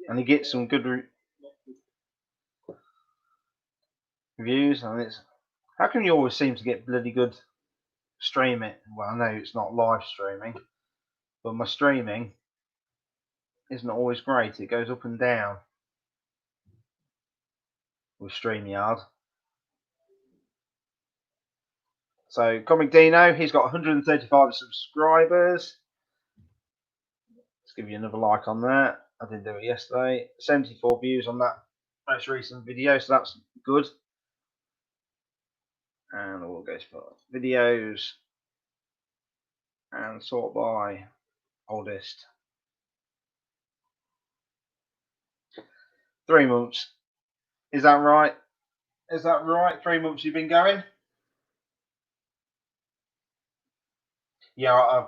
Speaker 1: and he gets some good reviews, and it's, how come you always seem to get bloody good streaming? Well, I know it's not live streaming, but my streaming isn't always great. It goes up and down with StreamYard. So Comic Dino, he's got 135 subscribers. Let's give you another like on that. I didn't do it yesterday. 74 views on that most recent video, so that's good. And we'll go for videos and sort by oldest. 3 months. Is that right? Is that right? 3 months you've been going? Yeah,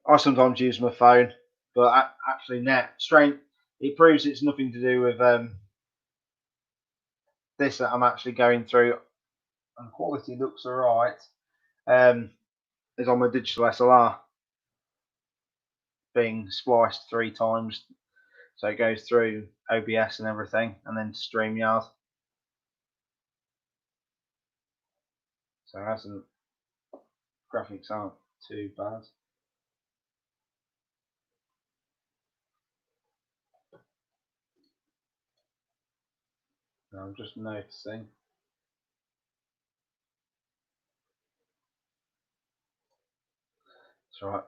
Speaker 1: I sometimes use my phone, but actually now, it proves it's nothing to do with this that I'm actually going through, and quality looks alright. Is on my digital SLR being spliced 3 times, so it goes through OBS and everything, and then to StreamYard. So it hasn't, graphics aren't too bad. I'm just noticing. It's alright.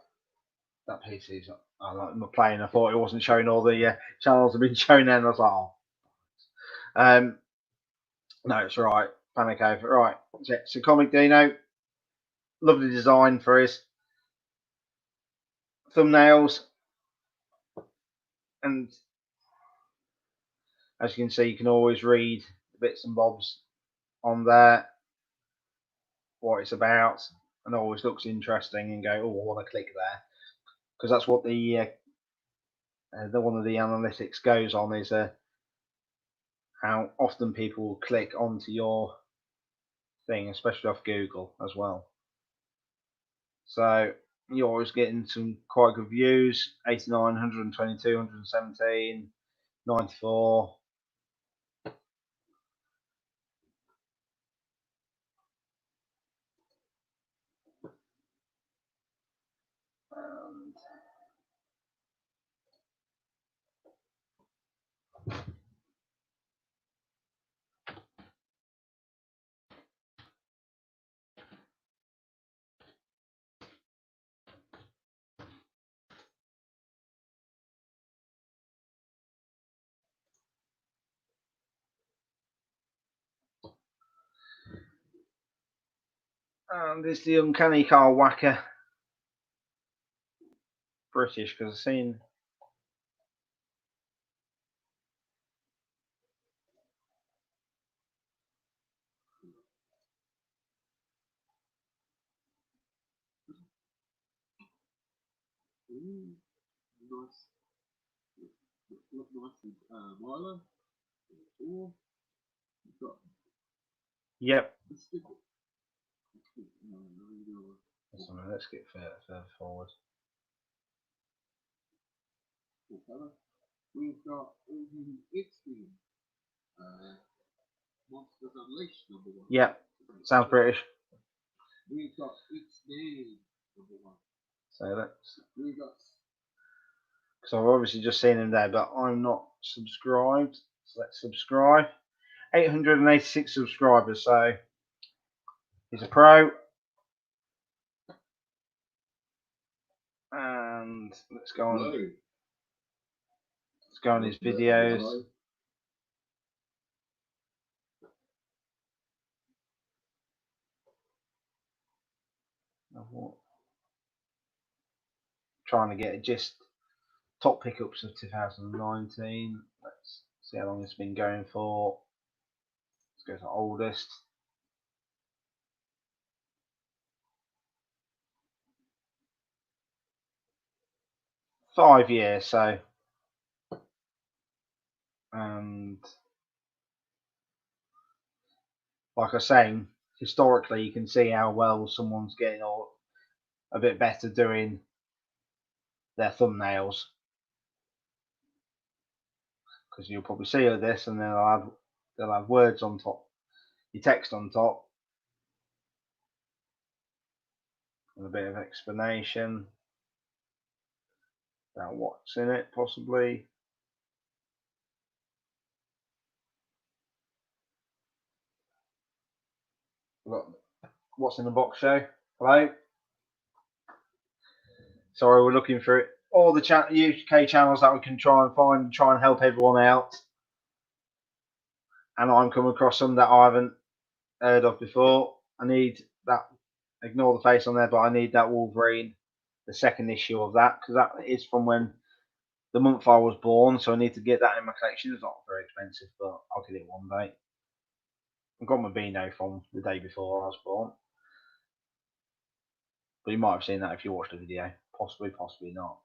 Speaker 1: That PC's not, I like my playing. I thought it wasn't showing all the channels have been shown then. I was like, oh. No, it's right. Panic over. Right. So Comic Dino, lovely design for his thumbnails, and as you can see, you can always read the bits and bobs on there, what it's about, and always looks interesting, and go, oh, I want to click there, because that's what the one of the analytics goes on, is how often people will click onto your thing, especially off Google as well. So you're always getting some quite good views: 89, 122, 117, 94. And it's the Uncanny Carl Whacker British, because I've seen
Speaker 2: Nice. Look nice and Milo. Or you've got
Speaker 1: yep.
Speaker 2: the sticker.
Speaker 1: Let's get further forward.
Speaker 2: We've got all the X-Men. Monsters Unleashed #1.
Speaker 1: Yep. Sounds British.
Speaker 2: We've got X-Men #1.
Speaker 1: So that's,
Speaker 2: We've got,
Speaker 1: because I've obviously just seen him there, but I'm not subscribed. So let's subscribe. 886 subscribers. So he's a pro. And let's go on.
Speaker 2: hello.
Speaker 1: Let's go on his videos.
Speaker 2: Hello.
Speaker 1: Trying to get a gist. Top pickups of 2019. Let's see how long it's been going for. Let's go to oldest. 5 years. So, and like I was saying, historically, you can see how well someone's getting a bit better doing their thumbnails, because you'll probably see this, and they'll have words on top, your text on top, and a bit of explanation about what's in it, possibly. Look, what's in the box show? Hello. Sorry, we're looking through all the UK channels that we can try and find and try and help everyone out. And I'm coming across some that I haven't heard of before. I need that. Ignore the face on there, but I need that Wolverine, the second issue of that, because that is from when the month I was born. So I need to get that in my collection. It's not very expensive, but I'll get it one day. I got my Beano from the day before I was born. But you might have seen that if you watched the video. Possibly, possibly not.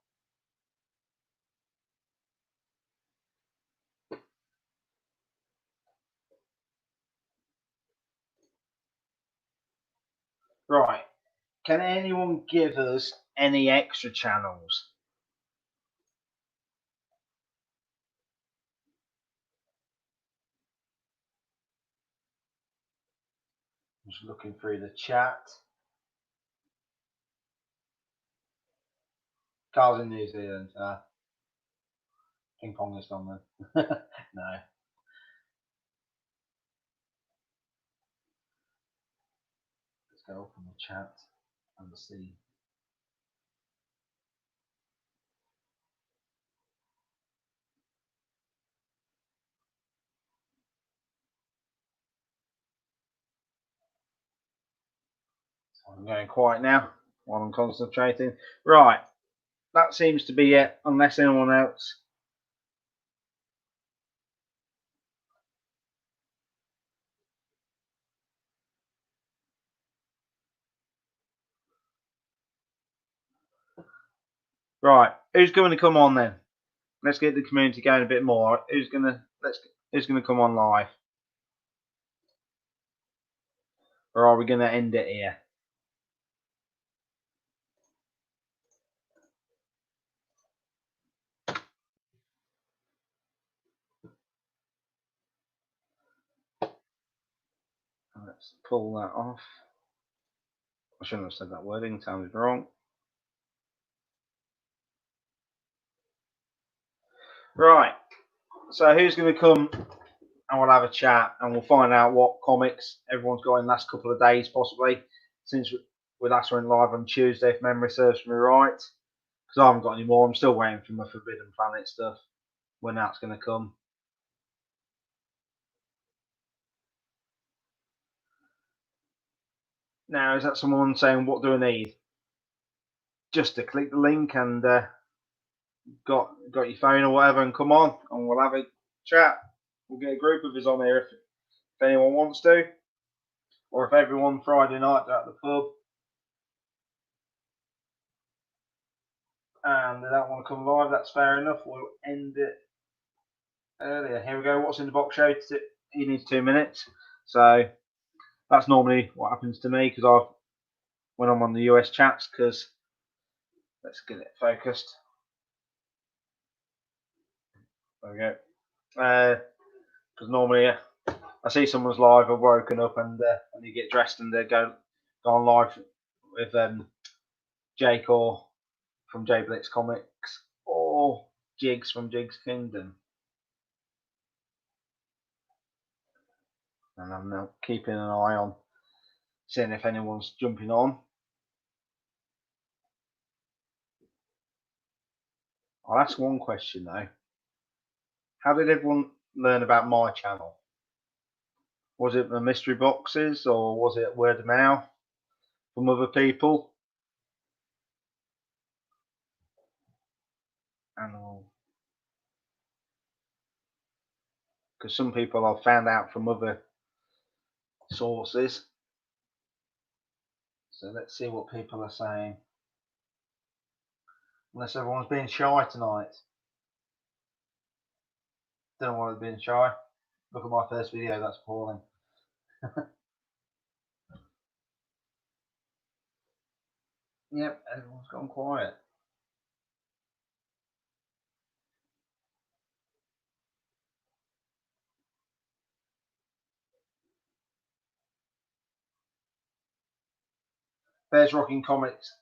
Speaker 1: Right. Can anyone give us any extra channels? Just looking through the chat. Carl's in New Zealand. Ping pong is on there. No. Let's go open the chat and see. So I'm going quiet now while I'm concentrating. Right. That seems to be it, unless anyone else. Right. Who's going to come on then? Let's get the community going a bit more. Who's going to come on live? Or are we going to end it here? Let's pull that off. I shouldn't have said that wording, sounded wrong. Right, so who's going to come and we'll have a chat and we'll find out what comics everyone's got in the last couple of days, possibly, since we last went live on Tuesday, if memory serves me right. Because I haven't got any more. I'm still waiting for my Forbidden Planet stuff, when that's going to come. Now, is that someone saying, what do I need? Just to click the link and got your phone or whatever and come on and we'll have a chat. We'll get a group of us on here if anyone wants to, or if everyone Friday night at the pub and they don't want to come live, that's fair enough. We'll end it earlier. Here we go. What's in the box show? He needs 2 minutes. So that's normally what happens to me because when I'm on the US chats, because let's get it focused. There we go. Because normally I see someone's live, I've woken up and you get dressed and they go on live with Jake or from J Blitz Comics or Jigs from Jigs Kingdom. And I'm now keeping an eye on seeing if anyone's jumping on. I'll ask one question though. How did everyone learn about my channel? Was it the mystery boxes or was it word of mouth from other people? And because some people I've found out from other sources. So let's see what people are saying. Unless everyone's being shy tonight. Don't know why they're being shy. Look at my first video, that's appalling. Yep, everyone's gone quiet. Bears Rocking Comics.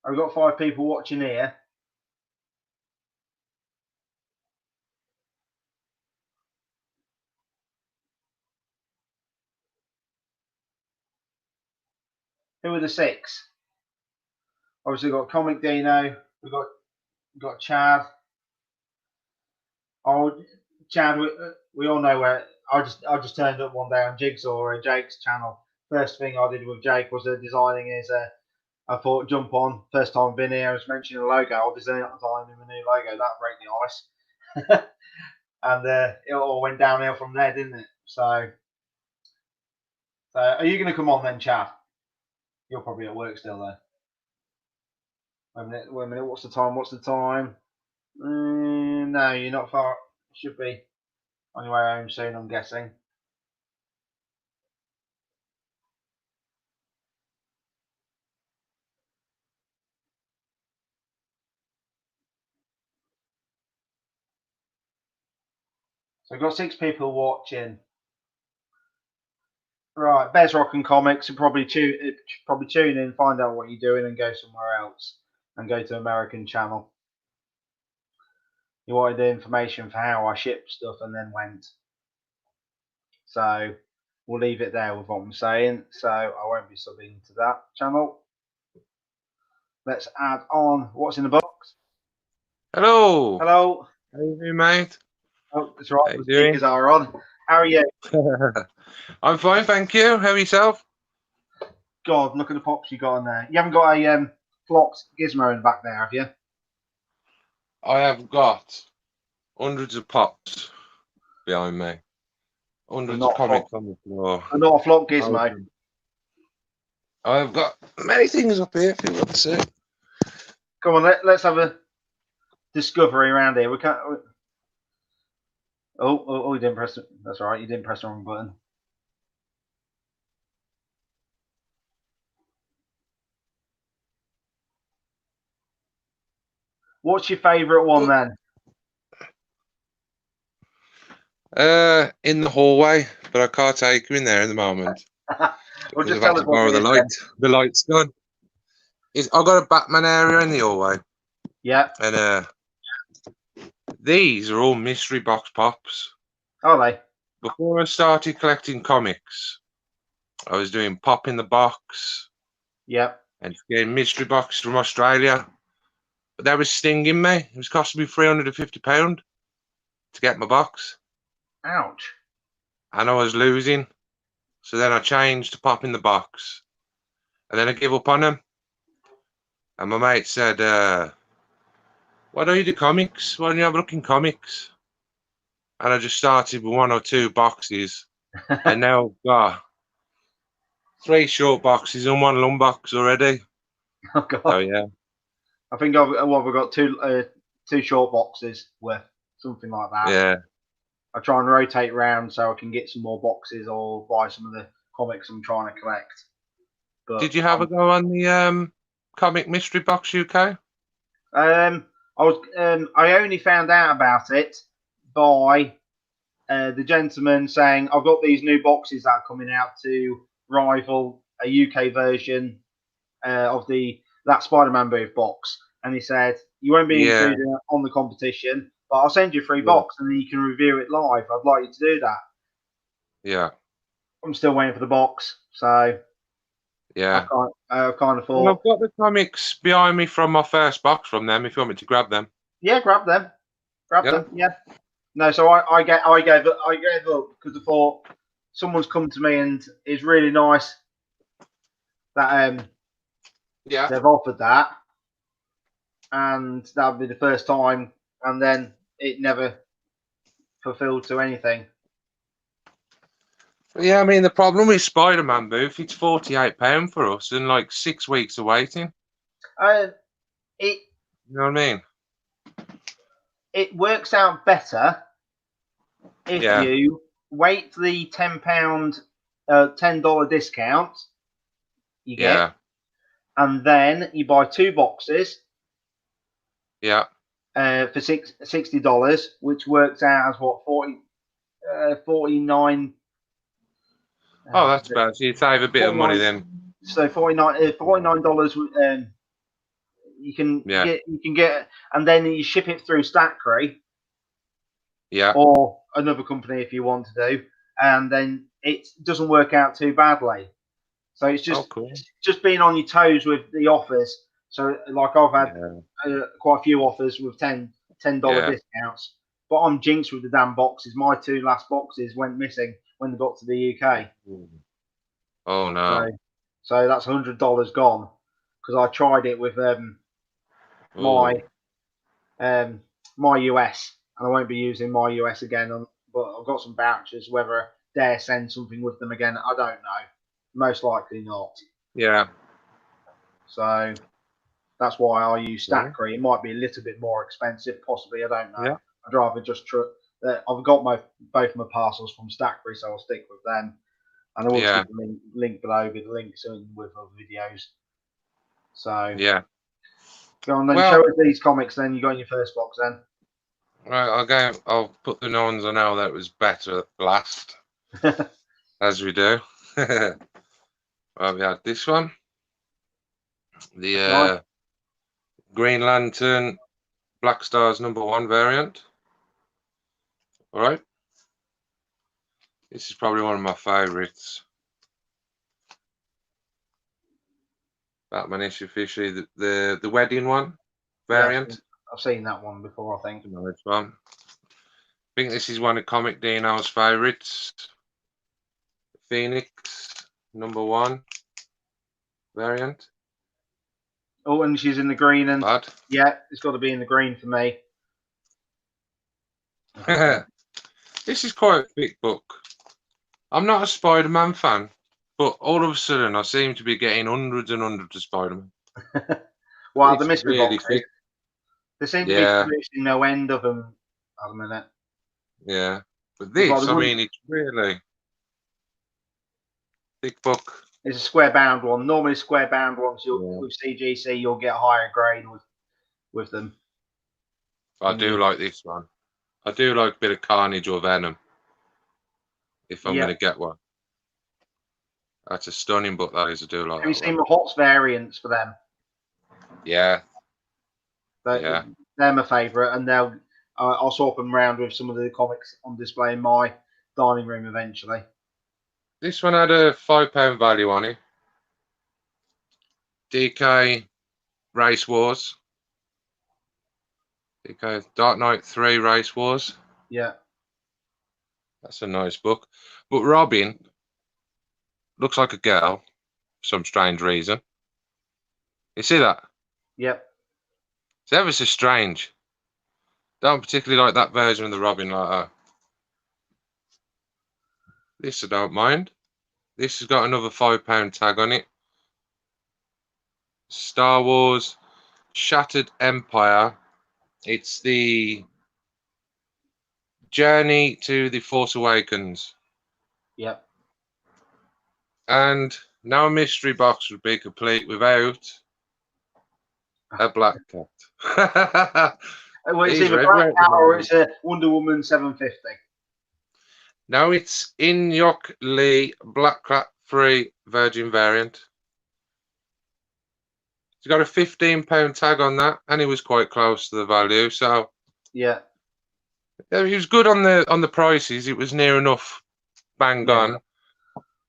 Speaker 1: I've got 5 people watching here. Who are the 6? Obviously, we've got Comic Dino. We've got Chad. Oh, Chad, we all know where. I just turned up one day on Jigsaw, Jake's channel. First thing I did with Jake was designing his. I thought jump on. First time I've been here, I was mentioning a logo. I'll design him a new logo. That break the ice, and it all went downhill from there, didn't it? So are you going to come on then, Chad? You're probably at work still, though. Wait a minute. What's the time? No, you're not far. Should be on your way home soon, I'm guessing. So I've got 6 people watching. Right, Bears Rocking Comics, and probably tune in, find out what you're doing, and go somewhere else, and go to American channel. You wanted the information for how I shipped stuff and then went. So we'll leave it there with what I'm saying. So I won't be subbing to that channel. Let's add on what's in the box.
Speaker 7: Hello.
Speaker 1: Hello.
Speaker 7: How you doing, mate?
Speaker 1: Oh, that's right.
Speaker 7: How you
Speaker 1: The
Speaker 7: doing?
Speaker 1: speakers are on. How are you?
Speaker 7: I'm fine, thank you. How are yourself?
Speaker 1: God, look at the pops you got on there. You haven't got a Flox Gizmo in the back there, have you?
Speaker 7: I have got hundreds of pops behind me. Hundreds
Speaker 1: Not
Speaker 7: of comics on the floor.
Speaker 1: Not a Flock Gizmo.
Speaker 7: I've got many things up here if you want to see.
Speaker 1: Come on, let's have a discovery around here. We can't. Oh, you didn't press it. That's all right. You didn't press the wrong button. What's your favourite one then?
Speaker 7: In the hallway, but I can't take you in there at the moment.
Speaker 1: Well, just
Speaker 7: I've
Speaker 1: tell
Speaker 7: had
Speaker 1: us
Speaker 7: to borrow
Speaker 1: what
Speaker 7: the light. The light's gone. I've got a Batman area in the hallway.
Speaker 1: Yeah.
Speaker 7: And these are all mystery box pops.
Speaker 1: Are they?
Speaker 7: Before I started collecting comics, I was doing pop in the box.
Speaker 1: Yep.
Speaker 7: And getting mystery boxes from Australia. But that was stinging me. It was costing me £350 to get my box.
Speaker 1: Ouch.
Speaker 7: And I was losing. So then I changed to pop in the box. And then I gave up on them. And my mate said, why don't you do comics? Why don't you have a look in comics? And I just started with 1 or 2 boxes. And now I've got 3 short boxes and 1 long box already.
Speaker 1: Oh, God.
Speaker 7: So, yeah.
Speaker 1: I think we've got 2 short boxes worth, something like that.
Speaker 7: Yeah.
Speaker 1: I try and rotate around so I can get some more boxes or buy some of the comics I'm trying to collect. But
Speaker 7: Did you have a go on the Comic Mystery Box UK?
Speaker 1: I only found out about it by the gentleman saying I've got these new boxes that are coming out to rival a UK version of that Spider-Man booth box, and he said you won't be included on the competition, but I'll send you a free box and then you can review it live. I'd like you to do that.
Speaker 7: Yeah.
Speaker 1: I'm still waiting for the box, so
Speaker 7: yeah.
Speaker 1: I kind of thought.
Speaker 7: Well, I've got the comics behind me from my first box from them. If you want me to grab them.
Speaker 1: Yeah, grab them. Grab them. Yeah. No, so I gave up because I thought someone's come to me and it's really nice that they've offered that, and that would be the first time, and then it never fulfilled to anything.
Speaker 7: Yeah, I mean, the problem with Spider-Man booth, it's £48 for us and like 6 weeks of waiting.
Speaker 1: It
Speaker 7: You know what I mean?
Speaker 1: it works out better if
Speaker 7: Yeah.
Speaker 1: you wait for the $10 discount you get,
Speaker 7: Yeah.
Speaker 1: and then you buy 2 boxes
Speaker 7: Yeah.
Speaker 1: for $60, which works out as what 49.
Speaker 7: Oh, that's bad. So you save a bit of money then.
Speaker 1: So $49. You can
Speaker 7: Yeah.
Speaker 1: get, and then you ship it through Stackry
Speaker 7: Yeah.
Speaker 1: or another company if you want to do, and then it doesn't work out too badly. So it's
Speaker 7: Oh, cool.
Speaker 1: just being on your toes with the offers. So like I've had quite a few offers with $10
Speaker 7: Yeah.
Speaker 1: discounts, but I'm jinxed with the damn boxes. My 2 last boxes went missing when they got to the UK.
Speaker 7: Oh no.
Speaker 1: So that's $100 gone because I tried it with my US, and I won't be using my US again. But I've got some vouchers. Whether I dare send something with them again, I don't know. Most likely not.
Speaker 7: Yeah.
Speaker 1: So that's why I use Stackry. It might be a little bit more expensive, possibly. I don't know.
Speaker 7: Yeah.
Speaker 1: I'd rather just I've got both my parcels from Stackry, so I'll stick with them. And I will stick the link below with the links in with other videos. So
Speaker 7: Yeah.
Speaker 1: go on then, show us these comics. Then you got in your first box then.
Speaker 7: Right, I'll put the ones on how that was better last, as we do. Right, we had this one, the Green Lantern Black Stars #1 variant. All right, this is probably one of my favorites. Batman issue officially, the wedding one variant.
Speaker 1: Yeah, I've seen that one before, I think.
Speaker 7: Nice one. I think this is one of Comic Dino's favorites. Phoenix #1 variant.
Speaker 1: Oh, and she's in the green, and
Speaker 7: Bad.
Speaker 1: yeah, it's got to be in the green for me.
Speaker 7: This is quite a thick book. I'm not a Spider-Man fan, but all of a sudden I seem to be getting hundreds and hundreds of Spider-Man.
Speaker 1: Well, the mystery
Speaker 7: really
Speaker 1: boxes,
Speaker 7: thick.
Speaker 1: they seem to be producing no end of them at the minute.
Speaker 7: Yeah, but this, I mean, it's really thick book.
Speaker 1: It's a square bound one. Normally, square bound ones with CGC, you'll get a higher grade with them.
Speaker 7: I do like this one. I do like a bit of Carnage or Venom. If I'm going to get one. That's a stunning book, that is. I do like that.
Speaker 1: Have you seen the HOTS variants for them?
Speaker 7: Yeah.
Speaker 1: They're my favourite, and I'll swap them around with some of the comics on display in my dining room eventually.
Speaker 7: This one had a £5 value on it. DK Race Wars. DK Dark Knight 3 Race Wars.
Speaker 1: Yeah.
Speaker 7: That's a nice book. But Robin looks like a girl for some strange reason. You see that?
Speaker 1: Yep.
Speaker 7: It's ever so strange. Don't particularly like that version of the Robin like that. This I don't mind. This has got another £5 tag on it. Star Wars Shattered Empire. It's the Journey to the Force Awakens.
Speaker 1: Yep.
Speaker 7: And no mystery box would be complete without a Black Cat.
Speaker 1: Well, it's either Black Cat or it's a Wonder Woman 750.
Speaker 7: No, it's Inyok Lee Black Cat 3 Virgin variant. It's got a £15 tag on that, and it was quite close to the value. So
Speaker 1: yeah,
Speaker 7: it was good on the prices. It was near enough bang on.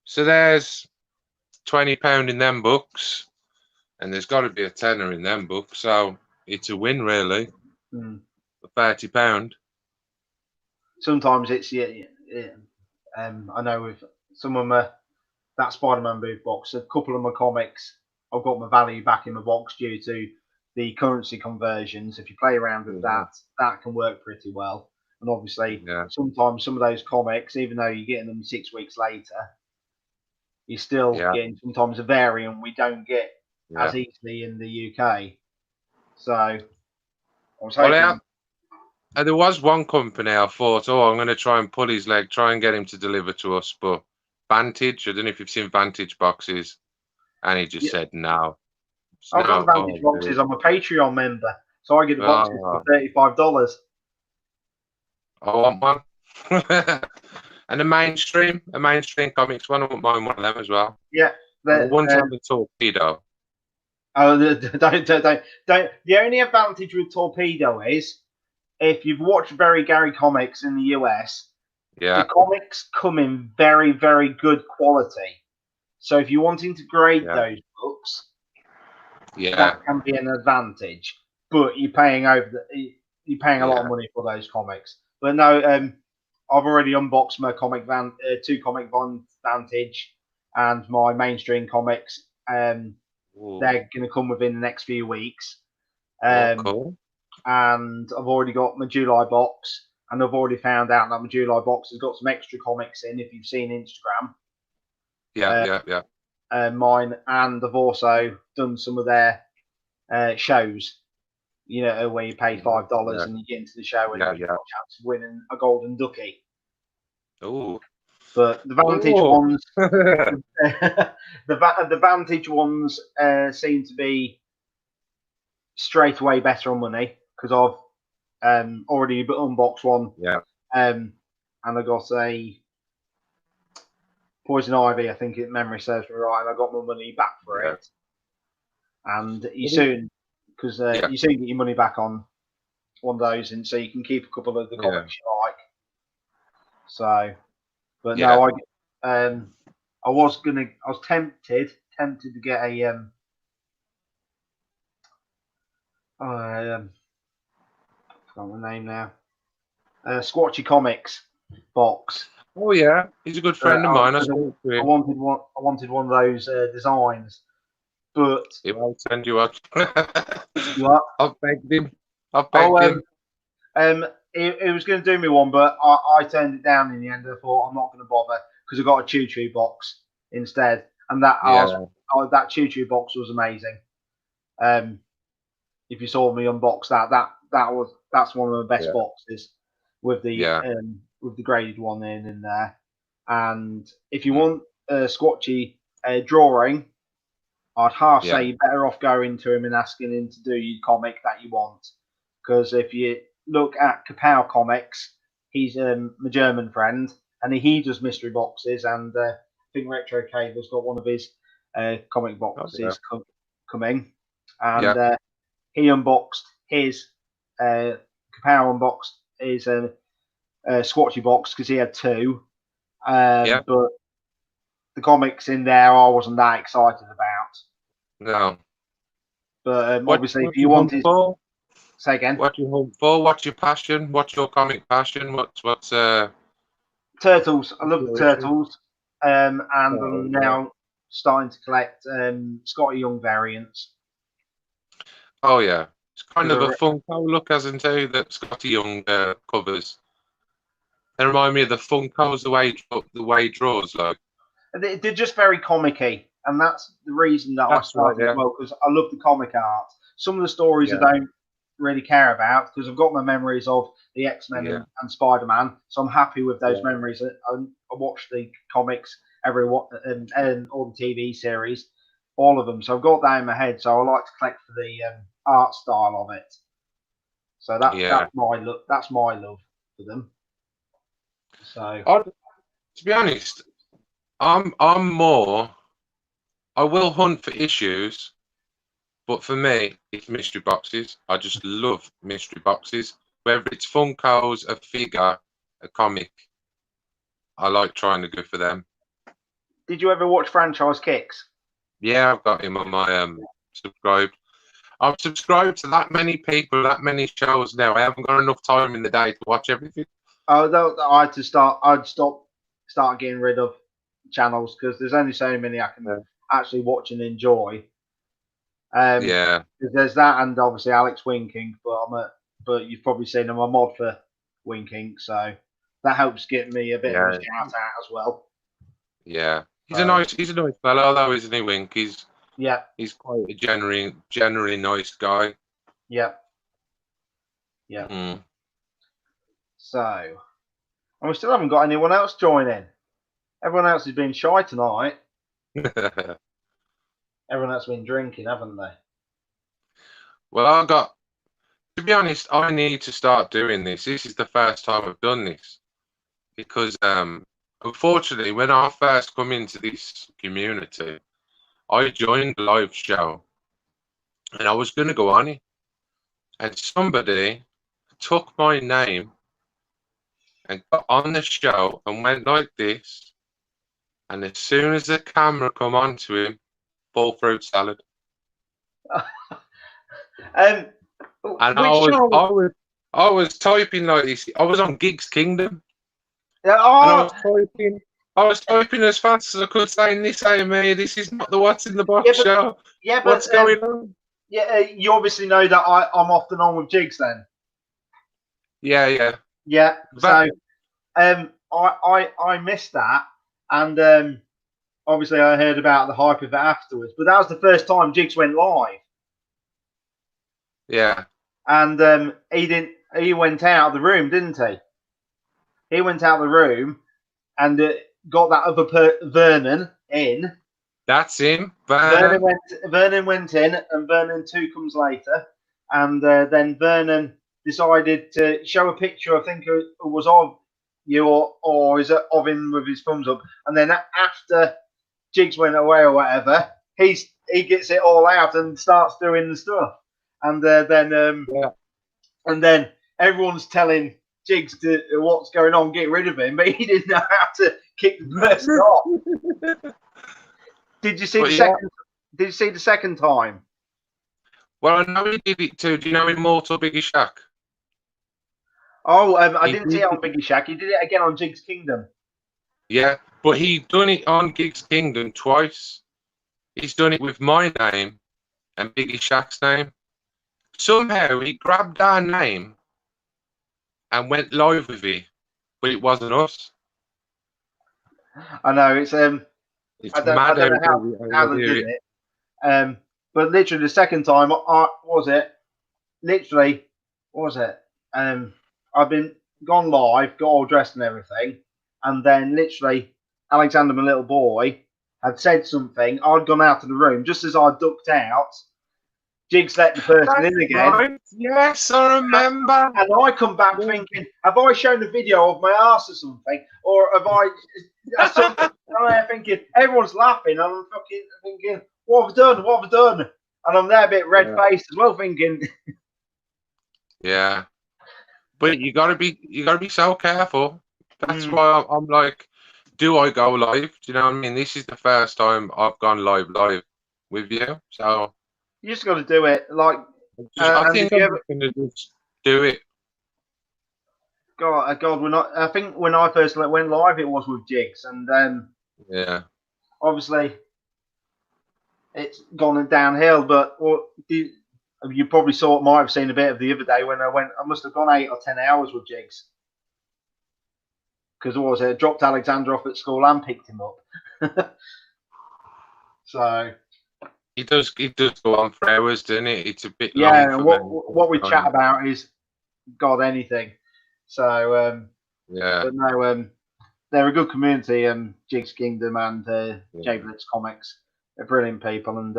Speaker 7: So there's £20 in them books, and there's got to be a tenner in them books. So it's a win, really. For £30.
Speaker 1: Sometimes it's I know with some of my that Spider-Man booth box, a couple of my comics, I've got my value back in my box due to the currency conversions. If you play around with that can work pretty well. And obviously,
Speaker 7: Yeah.
Speaker 1: sometimes some of those comics, even though you're getting them 6 weeks later, you're still
Speaker 7: Yeah.
Speaker 1: getting sometimes a variant we don't get
Speaker 7: Yeah.
Speaker 1: as easily in the UK. So I was
Speaker 7: Well,
Speaker 1: hoping.
Speaker 7: there was one company I thought, oh, I'm going to try and pull his leg, try and get him to deliver to us, but Vantage, I don't know if you've seen Vantage boxes, and he just
Speaker 1: Yeah.
Speaker 7: said no.
Speaker 1: I've got
Speaker 7: No,
Speaker 1: the Vantage boxes. I'm a Patreon member, so I get the boxes for $35.
Speaker 7: I want one. And a mainstream comics one. I wouldn't mind one of them as well.
Speaker 1: Yeah,
Speaker 7: The ones on the Torpedo.
Speaker 1: Oh, don't. The only advantage with Torpedo is if you've watched Very Gary comics in the US,
Speaker 7: Yeah.
Speaker 1: the comics come in very, very good quality. So if you're wanting to grade those books, that can be an advantage. But you're paying a lot of money for those comics. But no, I've already unboxed my two comic Vantage and my mainstream comics. They're going to come within the next few weeks.
Speaker 7: Cool.
Speaker 1: And I've already got my July box, and I've already found out that my July box has got some extra comics in. If you've seen Instagram, mine, and I've also done some of their shows. You know, where you pay $5 and you get into the show and you've got a chance of winning a golden ducky.
Speaker 7: Oh.
Speaker 1: But the Vantage ones, the Vantage ones seem to be straight away better on money because I've already unboxed one.
Speaker 7: Yeah.
Speaker 1: And I got a Poison Ivy, I think memory serves me right, and I got my money back for it. And you soon, because you soon get your money back on one of those, and so you can keep a couple of the comics you like. So, but no, I was tempted to get a I forgot the name now. Squatchy Comics box.
Speaker 7: Oh yeah, he's a good friend of mine. I
Speaker 1: wanted one of those designs, but
Speaker 7: he won't send you out.
Speaker 1: I've
Speaker 7: begged him. Him.
Speaker 1: It was going to do me one, but I turned it down in the end. I thought I'm not going to bother because I got a Choo Choo box instead, and that that Choo Choo box was amazing. If you saw me unbox that's one of the best boxes with the graded one in there. And if you want a Squatchy drawing, I'd say you're better off going to him and asking him to do your comic that you want. Because if you look at Kapow Comics, he's my German friend, and he does mystery boxes. And I think Retro Cave has got one of his comic boxes coming. And he unboxed his Kapow unboxed his Squatchy box because he had two. But the comics in there I wasn't that excited about.
Speaker 7: No.
Speaker 1: But obviously, if you wanted, say again.
Speaker 7: What you hunt for? What's your passion? What's your comic passion? What's
Speaker 1: Turtles? I love the Turtles. And I'm now starting to collect Scotty Young variants.
Speaker 7: Oh yeah, it's kind of a Funko look, hasn't it? That Scotty Young covers. They remind me of the Funkos, the way he draws, like.
Speaker 1: They're just very comic-y, and that's the reason that I started as well, because I love the comic art. Some of the stories I don't really care about, because I've got my memories of the X-Men and Spider-Man, so I'm happy with those memories. I watch the comics, and all the TV series, all of them, so I've got that in my head, so I like to collect for the art style of it. So that's my look. That's my love for them. So,
Speaker 7: to be honest, I'm more. I will hunt for issues, but for me, it's mystery boxes. I just love mystery boxes. Whether it's Funkos, a figure, a comic, I like trying to go for them.
Speaker 1: Did you ever watch Franchise Kicks?
Speaker 7: Yeah, I've got him on my subscribed. I've subscribed to that many people, that many shows now. I haven't got enough time in the day to watch everything.
Speaker 1: Oh, I had to start. I'd start getting rid of channels because there's only so many I can actually watch and enjoy. There's that, and obviously Alex Winking, but you've probably seen him a mod for Wink Inc. So that helps get me a bit of a
Speaker 7: Yeah.
Speaker 1: shout out as well.
Speaker 7: Yeah. He's a nice fellow, though, isn't he, Wink? He's quite a generally nice guy.
Speaker 1: Yeah.
Speaker 7: Mm.
Speaker 1: So, and we still haven't got anyone else joining. Everyone else has been shy tonight. Everyone else has been drinking, haven't they?
Speaker 7: Well, to be honest, I need to start doing this. This is the first time I've done this because, unfortunately, when I first come into this community, I joined the live show and I was going to go on it, and somebody took my name and got on the show and went like this, and as soon as the camera come onto him, full fruit salad.
Speaker 1: And
Speaker 7: I was typing like this. I was on Gigs Kingdom.
Speaker 1: Yeah,
Speaker 7: And I was typing as fast as I could, saying, "This ain't me. This is not the What's in the Box show.
Speaker 1: Yeah, but
Speaker 7: what's going on?"
Speaker 1: Yeah, you obviously know that I'm often on with Jigs then.
Speaker 7: Yeah.
Speaker 1: Yeah.
Speaker 7: But,
Speaker 1: so, I missed that, and obviously I heard about the hype of it afterwards. But that was the first time Jigs went live.
Speaker 7: Yeah.
Speaker 1: And he went out of the room, didn't he? He went out of the room and got that other Vernon in.
Speaker 7: That's him.
Speaker 1: Vernon went in, and Vernon 2 comes later, and then Vernon decided to show a picture. I think it was of you, or is it of him with his thumbs up? And then after Jigs went away or whatever, he gets it all out and starts doing the stuff, and then everyone's telling Jigs to what's going on, get rid of him, but he didn't know how to kick the person off. Did you see the second? Did you see the second time?
Speaker 7: Well, I know he did it too. Do you know Immortal Biggie Shack?
Speaker 1: Oh, I didn't see it on Biggie Shack. He did it again on Jigs Kingdom.
Speaker 7: Yeah, but he done it on Gigs Kingdom twice. He's done it with my name and Biggie Shack's name. Somehow he grabbed our name and went live with it, but it wasn't us.
Speaker 1: I know it's
Speaker 7: I don't
Speaker 1: know how they did it. But literally the second time, I've been gone live, got all dressed and everything, and then literally Alexander, my little boy, had said something. I'd gone out of the room just as I ducked out. Jigs let the person in again.
Speaker 7: Right. Yes, I remember.
Speaker 1: And I come back thinking, have I shown a video of my ass or something? Or have I something? And I'm thinking, everyone's laughing. And I'm fucking thinking, what have I done? What have I done? And I'm there a bit red-faced as well, thinking.
Speaker 7: Yeah. But you gotta be so careful. That's why I'm like, do I go live? Do you know what I mean? This is the first time I've gone live with you. So
Speaker 1: you just got to do it. Like,
Speaker 7: I think I'm going to just do it.
Speaker 1: God, I think when I first went live, it was with Jigs, and then obviously it's gone downhill. But you probably might have seen a bit of the other day when I went. I must have gone 8 or 10 hours with Jigs because I dropped Alexander off at school and picked him up. So.
Speaker 7: He does go on for hours, doesn't it? It's a bit
Speaker 1: long.
Speaker 7: Yeah,
Speaker 1: what we chat about is anything. So
Speaker 7: yeah.
Speaker 1: But no, they're a good community, Jigs Kingdom and Jay Blitz Comics. They're brilliant people, and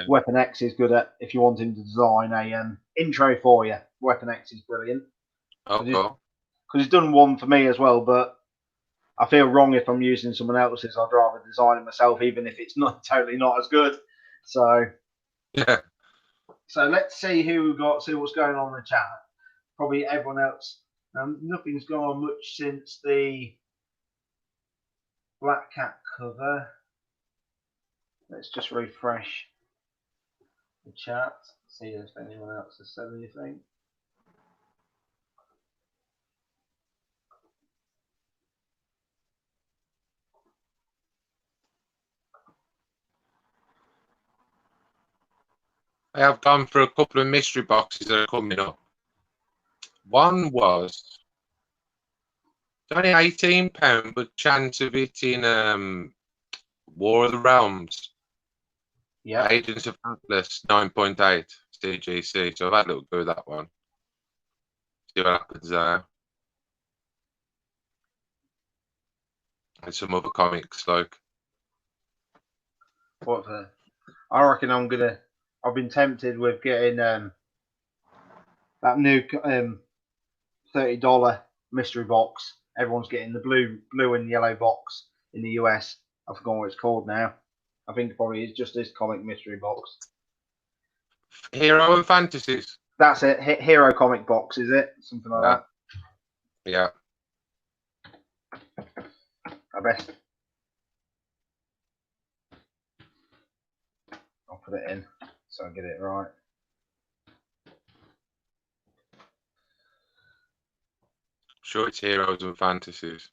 Speaker 1: Weapon X is good at if you want him to design a intro for you. Weapon X is brilliant.
Speaker 7: Oh, cool.
Speaker 1: Because he's done one for me as well, but I feel wrong if I'm using someone else's. I'd rather design it myself, even if it's not totally not as good. So
Speaker 7: yeah.
Speaker 1: So let's see who we've got. See what's going on in the chat. Probably everyone else. Nothing's gone on much since the Black Cat cover. Let's just refresh the chat. See if anyone else has said anything.
Speaker 7: I have gone for a couple of mystery boxes that are coming up. One was It's only £18, but chance of it in War of the Realms,
Speaker 1: Yeah.
Speaker 7: Agents of Atlas 9.8 CGC. So I've had a little go with that one. See what happens there. And some other comics like.
Speaker 1: What the? I reckon I've been tempted with getting that new $30 mystery box. Everyone's getting the blue and yellow box in the US. I've forgotten what it's called now. I think it probably is just this comic mystery box.
Speaker 7: Hero and Fantasies.
Speaker 1: That's it. Hero comic box, is it? Something like
Speaker 7: Yeah.
Speaker 1: that. I best. I'll put it in so I get it right.
Speaker 7: Sure, it's Heroes and Fantasies.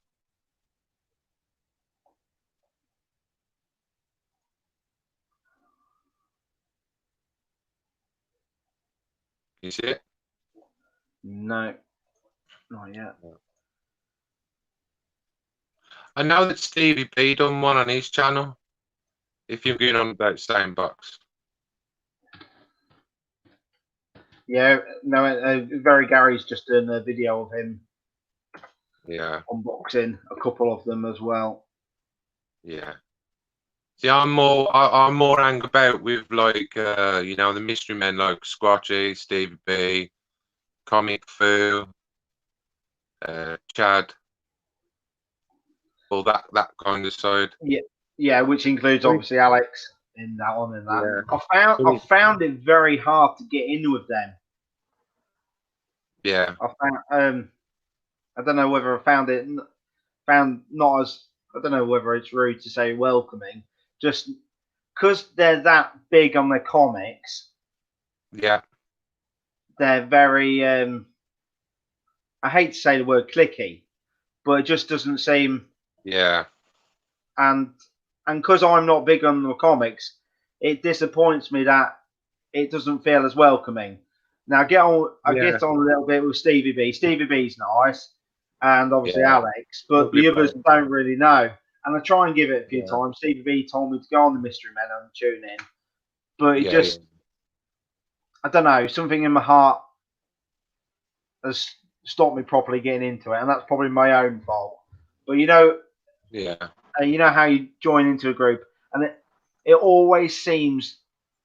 Speaker 7: You see it?
Speaker 1: No, not yet.
Speaker 7: I know that Stevie B done one on his channel. If you're going on about the same box.
Speaker 1: Yeah, no, Very Gary's just done a video of him
Speaker 7: Yeah.
Speaker 1: unboxing a couple of them as well.
Speaker 7: Yeah. See, I'm more angry about with like you know, the mystery men like Squatchy, Stevie B, Comic Fu, Chad, all that kind of side.
Speaker 1: Yeah, which includes obviously Alex in that one and that.
Speaker 7: Yeah.
Speaker 1: I found it very hard to get in with them.
Speaker 7: Yeah.
Speaker 1: I don't know whether I found not as, I don't know whether it's rude to say welcoming, just because they're that big on their comics.
Speaker 7: Yeah.
Speaker 1: They're very I hate to say the word clicky, but it just doesn't seem.
Speaker 7: Yeah.
Speaker 1: And because I'm not big on the comics, it disappoints me that it doesn't feel as welcoming. Now I get on a little bit with Stevie B. Stevie B's nice, and obviously Alex, but the others don't really know. And I try and give it a few times. Stevie B told me to go on the Mystery Men and tune in, but it I don't know, something in my heart has stopped me properly getting into it, and that's probably my own fault. But you know how you join into a group, and it always seems,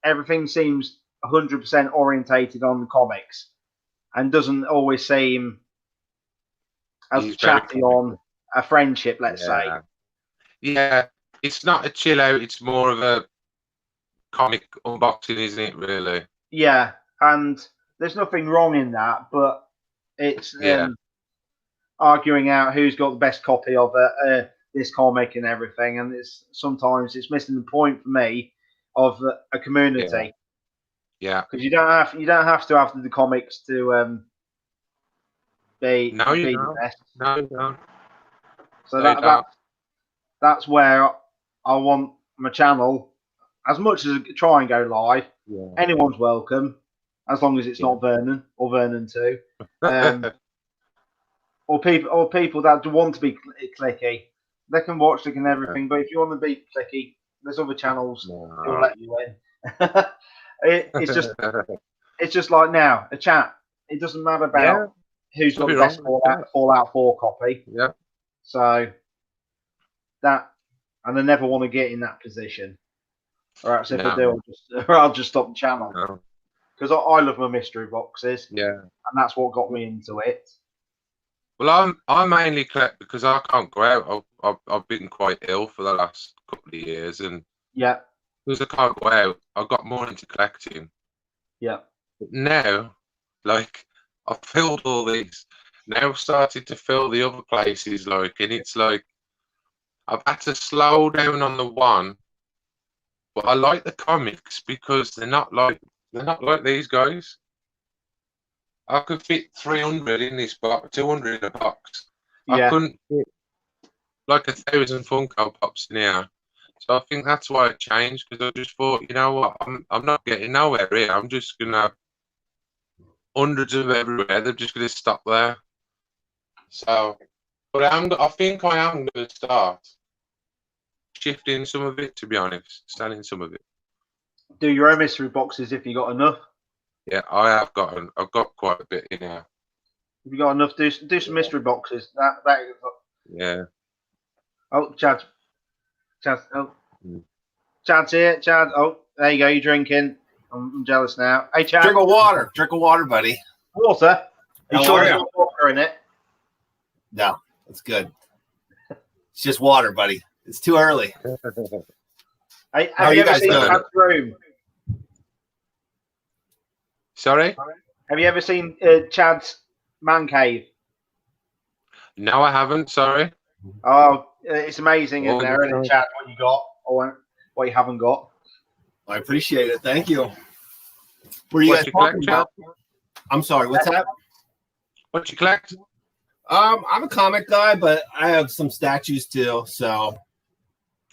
Speaker 1: everything seems 100% orientated on the comics, and doesn't always seem as chatty on a friendship, let's say.
Speaker 7: Yeah, it's not a chill out, it's more of a comic unboxing, isn't it, really?
Speaker 1: Yeah, and there's nothing wrong in that, but it's arguing out who's got the best copy of this comic and everything, and sometimes it's missing the point for me of a community.
Speaker 7: Yeah,
Speaker 1: because you don't have to have the comics to be the best.
Speaker 7: No, you don't.
Speaker 1: So that's where I want my channel, as much as I try and go live.
Speaker 7: Yeah.
Speaker 1: Anyone's welcome, as long as it's not Vernon or Vernon 2, or people that want to be clicky. They can watch, they can everything. But if you want to be clicky, there's other channels who'll let you in. It's just like now a chat. It doesn't matter about who's got the best Fallout 4 copy.
Speaker 7: Yeah.
Speaker 1: So that, and I never want to get in that position. Or else if I do, I'll just stop the channel. Because I love my mystery boxes.
Speaker 7: Yeah.
Speaker 1: And that's what got me into it.
Speaker 7: Well, I mainly collect because I can't go out. I've been quite ill for the last couple of years, and because I can't go out, I got more into collecting.
Speaker 1: Yeah.
Speaker 7: But now, like, I've filled all these. Now I've started to fill the other places, like, and it's like I've had to slow down on the one. But I like the comics because they're not like these guys. I could fit 300 in this box, 200 in a box. I couldn't fit like 1,000 Funko Pops in here. So I think that's why I changed, because I just thought, you know what, I'm not getting nowhere here. I'm just gonna have hundreds of everywhere. They're just gonna stop there. So, But I think I am going to start shifting some of it, to be honest, selling some of it.
Speaker 1: Do your own mystery boxes if you got enough.
Speaker 7: Yeah, I've got quite a bit in here.
Speaker 1: If you got enough, do some mystery boxes.
Speaker 7: Yeah.
Speaker 1: Oh, Chad. Oh,
Speaker 7: Mm.
Speaker 1: Chad's here. Chad. Oh, there you go. You're drinking. I'm jealous now. Hey, Chad.
Speaker 8: Drink of water. Drink of water, buddy.
Speaker 1: Water. Are you
Speaker 8: How
Speaker 1: sure
Speaker 8: are
Speaker 1: there's
Speaker 8: you?
Speaker 1: no water in it?
Speaker 8: No, it's good. It's just water, buddy. It's too early.
Speaker 1: Hey,
Speaker 8: How
Speaker 1: have
Speaker 8: are
Speaker 1: you
Speaker 8: you
Speaker 1: ever
Speaker 8: guys
Speaker 1: seen
Speaker 8: doing?
Speaker 1: Chad's room?
Speaker 7: Sorry?
Speaker 1: Have you ever seen Chad's man cave?
Speaker 7: No, I haven't. Sorry.
Speaker 1: Oh, it's amazing, isn't
Speaker 7: Oh,
Speaker 1: there? Isn't it,
Speaker 7: okay.
Speaker 1: Chad, what you got or what you haven't got?
Speaker 8: I appreciate it. Thank you. What are you
Speaker 7: What
Speaker 8: guys
Speaker 7: you
Speaker 8: talking
Speaker 7: collect,
Speaker 8: about? I'm sorry. What's that?
Speaker 7: What you collect?
Speaker 8: I'm a comic guy, but I have some statues too. So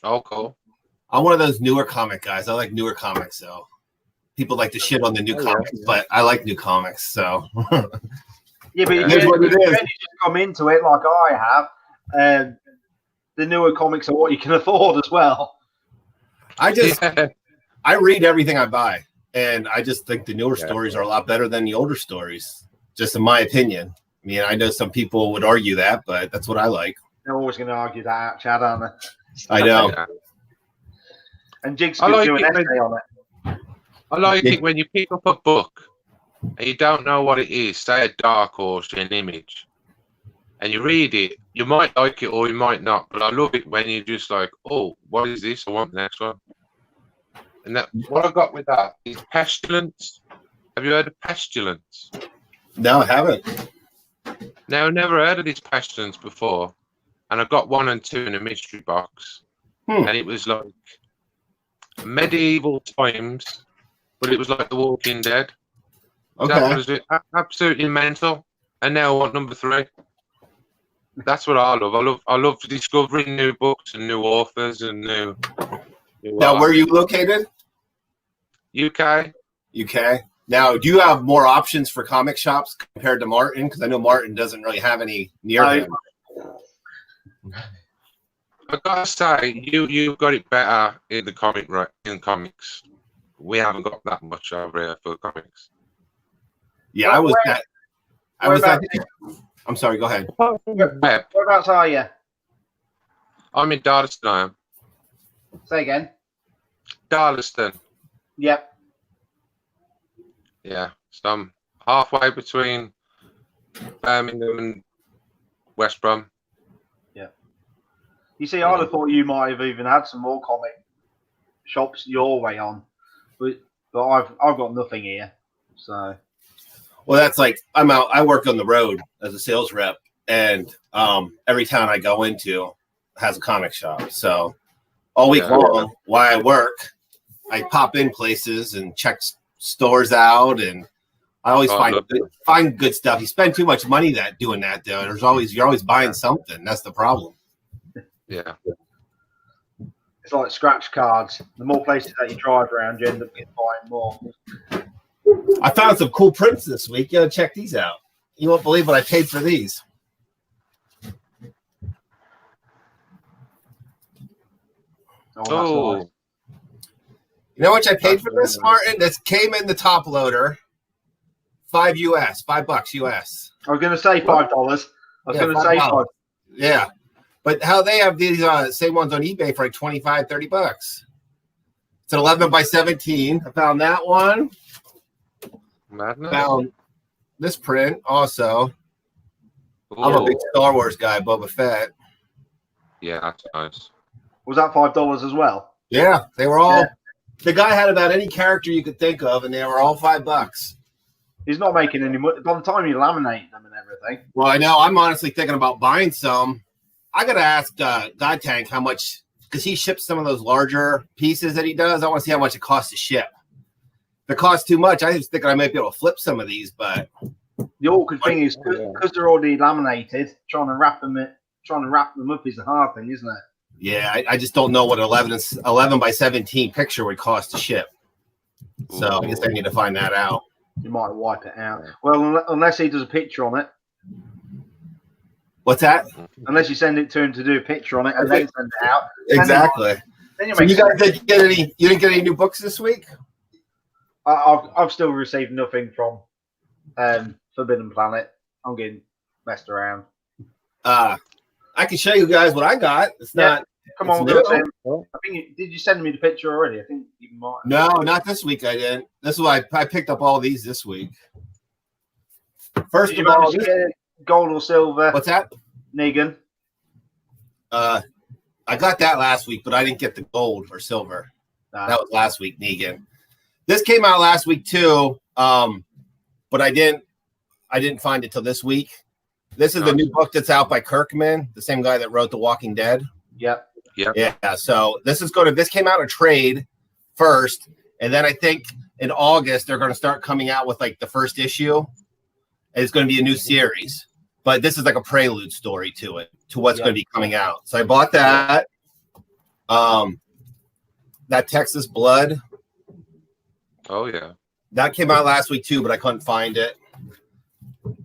Speaker 7: Oh, cool.
Speaker 8: I'm one of those newer comic guys. I like newer comics. So people like to shit on the new comics, but I like new comics. So
Speaker 1: Yeah, but
Speaker 7: Yeah.
Speaker 1: you
Speaker 8: It is what it is.
Speaker 1: just come into it like I have. The newer comics are what you can afford as well.
Speaker 7: Yeah.
Speaker 8: I read everything I buy, and I just think the newer
Speaker 7: Yeah.
Speaker 8: stories are a lot better than the older stories. Just in my opinion. I mean, I know some people would argue that, but that's what I like.
Speaker 1: They're always going to argue that, Chad, aren't they?
Speaker 8: I know.
Speaker 7: Yeah.
Speaker 1: And Jigs
Speaker 7: I
Speaker 1: could
Speaker 7: like
Speaker 1: do an
Speaker 7: it when-
Speaker 1: essay on it.
Speaker 7: I like
Speaker 8: Yeah.
Speaker 7: it when you pick up a book and you don't know what it is, say a Dark Horse, an Image, and you read it. You might like it or you might not, but I love it when you're just like, oh, what is this? I want the next one. And that what I got with that is Pestilence. Have you heard of Pestilence?
Speaker 8: No, I haven't.
Speaker 7: No, never heard of this Pestilence before. And I got 1 and 2 in a mystery box.
Speaker 8: Hmm.
Speaker 7: And it was like medieval times, but it was like The Walking Dead. That
Speaker 8: Okay.
Speaker 7: was it. Absolutely mental. And now I want number 3. That's what I love. I love discovering new books and new authors and new
Speaker 8: Now, where are you located?
Speaker 7: UK.
Speaker 8: UK. Now, do you have more options for comic shops compared to Martin? Because I know Martin doesn't really have any near him.
Speaker 7: I gotta say, you got it better in the comics. We haven't got that much over here for comics.
Speaker 8: Yeah, I was
Speaker 1: Where-
Speaker 8: that. I was that.
Speaker 1: whereabouts-
Speaker 8: I'm sorry. Go ahead.
Speaker 7: Web.
Speaker 1: Whereabouts are you?
Speaker 7: I'm in Darlaston. I am.
Speaker 1: Say again.
Speaker 7: Darlaston.
Speaker 1: Yep.
Speaker 7: Yeah. So I'm halfway between Birmingham and West Brom.
Speaker 1: You see, I'd have thought you might have even had some more comic shops your way on, but I've got nothing here. So
Speaker 8: Well, that's like I'm out. I work on the road as a sales rep, and every town I go into has a comic shop. So all week
Speaker 7: Yeah.
Speaker 8: long, while I work, I pop in places and check stores out, and I always
Speaker 7: Oh,
Speaker 8: find
Speaker 7: lovely.
Speaker 8: find good stuff. You spend too much money doing that, though. You're always buying something. That's the problem.
Speaker 7: Yeah.
Speaker 1: it's like scratch cards. The more places that you drive around, you end up buying more.
Speaker 8: I found some cool prints this week. You gotta check these out. You won't believe what I paid for these.
Speaker 1: Oh, that's
Speaker 7: Oh,
Speaker 1: nice.
Speaker 8: You know how much I paid for this, Martin? This came in the top loader. $5 US.
Speaker 1: I was going to say $5. I was
Speaker 8: Yeah,
Speaker 1: going to say
Speaker 8: $5.
Speaker 1: $5.
Speaker 8: Yeah. But how they have these same ones on eBay for like $25, $30. It's an 11 by 17. I found that one.
Speaker 7: madness.
Speaker 8: Found this print also. I'm a
Speaker 7: Ooh.
Speaker 8: big Star Wars guy, Boba Fett.
Speaker 7: Yeah, that's nice.
Speaker 1: Was that $5 as well?
Speaker 8: Yeah, they were all.
Speaker 1: Yeah.
Speaker 8: The guy had about any character you could think of, and they were all $5.
Speaker 1: He's not making any money. By the time you laminate them and everything,
Speaker 8: Well, I know. I'm honestly thinking about buying some. I gotta ask God Tank how much, because he ships some of those larger pieces that he does. I want to see how much it costs to ship. If it costs too much, I was thinking I might be able to flip some of these, but
Speaker 1: the awkward thing is because they're already laminated, trying to wrap them up is the hard thing, isn't it?
Speaker 8: yeah, I just don't know what 11 by 17 picture would cost to ship. So I guess I need to find that out.
Speaker 1: You might wipe it out. Well, unless he does a picture on it.
Speaker 8: What's that?
Speaker 1: Unless you send it to him to do a picture on it and then send it out.
Speaker 8: Exactly.
Speaker 1: Then you
Speaker 8: So
Speaker 1: make
Speaker 8: you guys didn't get any? You didn't get any new books this week?
Speaker 1: I've still received nothing from Forbidden Planet. I'm getting messed around.
Speaker 8: I can show you guys what I got. It's
Speaker 1: Yeah.
Speaker 8: not.
Speaker 1: Come
Speaker 8: It's
Speaker 1: on,
Speaker 8: new.
Speaker 1: we'll go to I think did you send me the picture already? I think you might.
Speaker 8: No, not this week. I didn't. This is why I picked up all these this week. First
Speaker 1: Did
Speaker 8: of
Speaker 1: you
Speaker 8: all,
Speaker 1: manage to get gold or silver?
Speaker 8: what's that?
Speaker 1: Negan.
Speaker 8: I got that last week, but I didn't get the gold or silver.
Speaker 1: Nah.
Speaker 8: That was last week, Negan. This came out last week too, but I didn't find it till this week. This is the new book that's out by Kirkman, the same guy that wrote The Walking Dead.
Speaker 1: Yep.
Speaker 8: Yeah. So this came out in a trade first, and then I think in August they're going to start coming out with like the first issue. And it's going to be a new series, but this is like a prelude story to it, to what's going to be coming out. So I bought that. That Texas Blood.
Speaker 7: Oh yeah.
Speaker 8: That came out last week too, but I couldn't find it.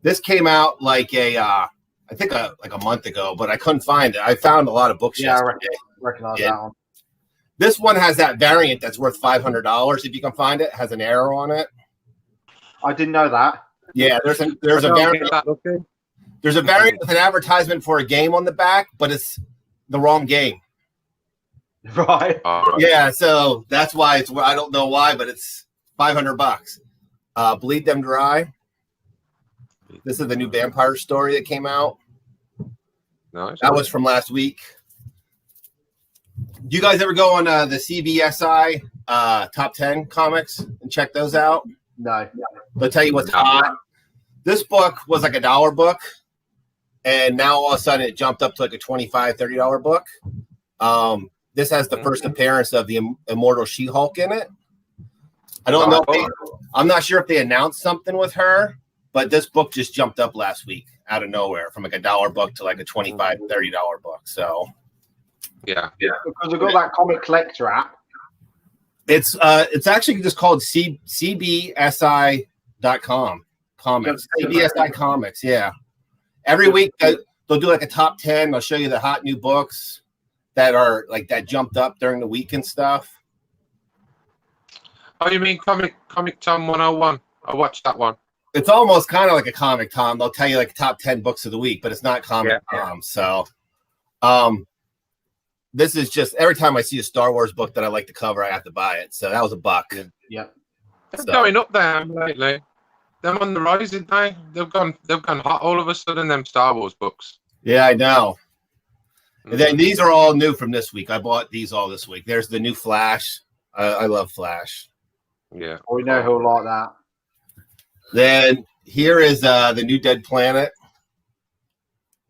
Speaker 8: This came out like I think like a month ago, but I couldn't find it. I found a lot of books yesterday.
Speaker 1: Recognize
Speaker 8: Yeah.
Speaker 1: that one.
Speaker 8: This one has that variant that's worth $500 if you can find it. Has an arrow on it.
Speaker 1: I didn't know that.
Speaker 8: Yeah, there's a variant. There's a variant with an advertisement for a game on the back, but it's the wrong game.
Speaker 1: Right.
Speaker 8: Yeah, so that's why it's. I don't know why, but it's $500. Bleed Them Dry. This is the new vampire story that came out.
Speaker 7: Nice.
Speaker 8: That was from last week. Do you guys ever go on the CBSI top 10 comics and check those out?
Speaker 1: No.
Speaker 8: They'll tell you what's hot. This book was like $1 book, and now all of a sudden it jumped up to like a $25, $30 book. This has the first appearance of the Immortal She-Hulk in it. I don't know. I'm not sure if they announced something with her, but this book just jumped up last week out of nowhere from like $1 book to like a $25, $30 book. So
Speaker 7: Yeah.
Speaker 1: Because I've got that comic collector app.
Speaker 8: it's actually just called CBSI.com comics. CBSI comics, yeah. Every week they'll do like a top 10. They'll show you the hot new books that are like that jumped up during the week and stuff.
Speaker 7: Oh, you mean Comic Tom 101? I watched that one.
Speaker 8: It's almost kind of like a Comic Tom. They'll tell you like top 10 books of the week, but it's not Comic Tom. So this is just every time I see a Star Wars book that I like the cover, I have to buy it. So that was $1.
Speaker 1: Yep.
Speaker 7: They're going up there lately. Them on the rise, didn't they? They've gone hot all of a sudden, them Star Wars books.
Speaker 8: Yeah, I know. And then these are all new from this week. I bought these all this week. There's the new Flash. I love Flash.
Speaker 7: Yeah.
Speaker 1: We know who'll like that.
Speaker 8: Then here is the new Dead Planet.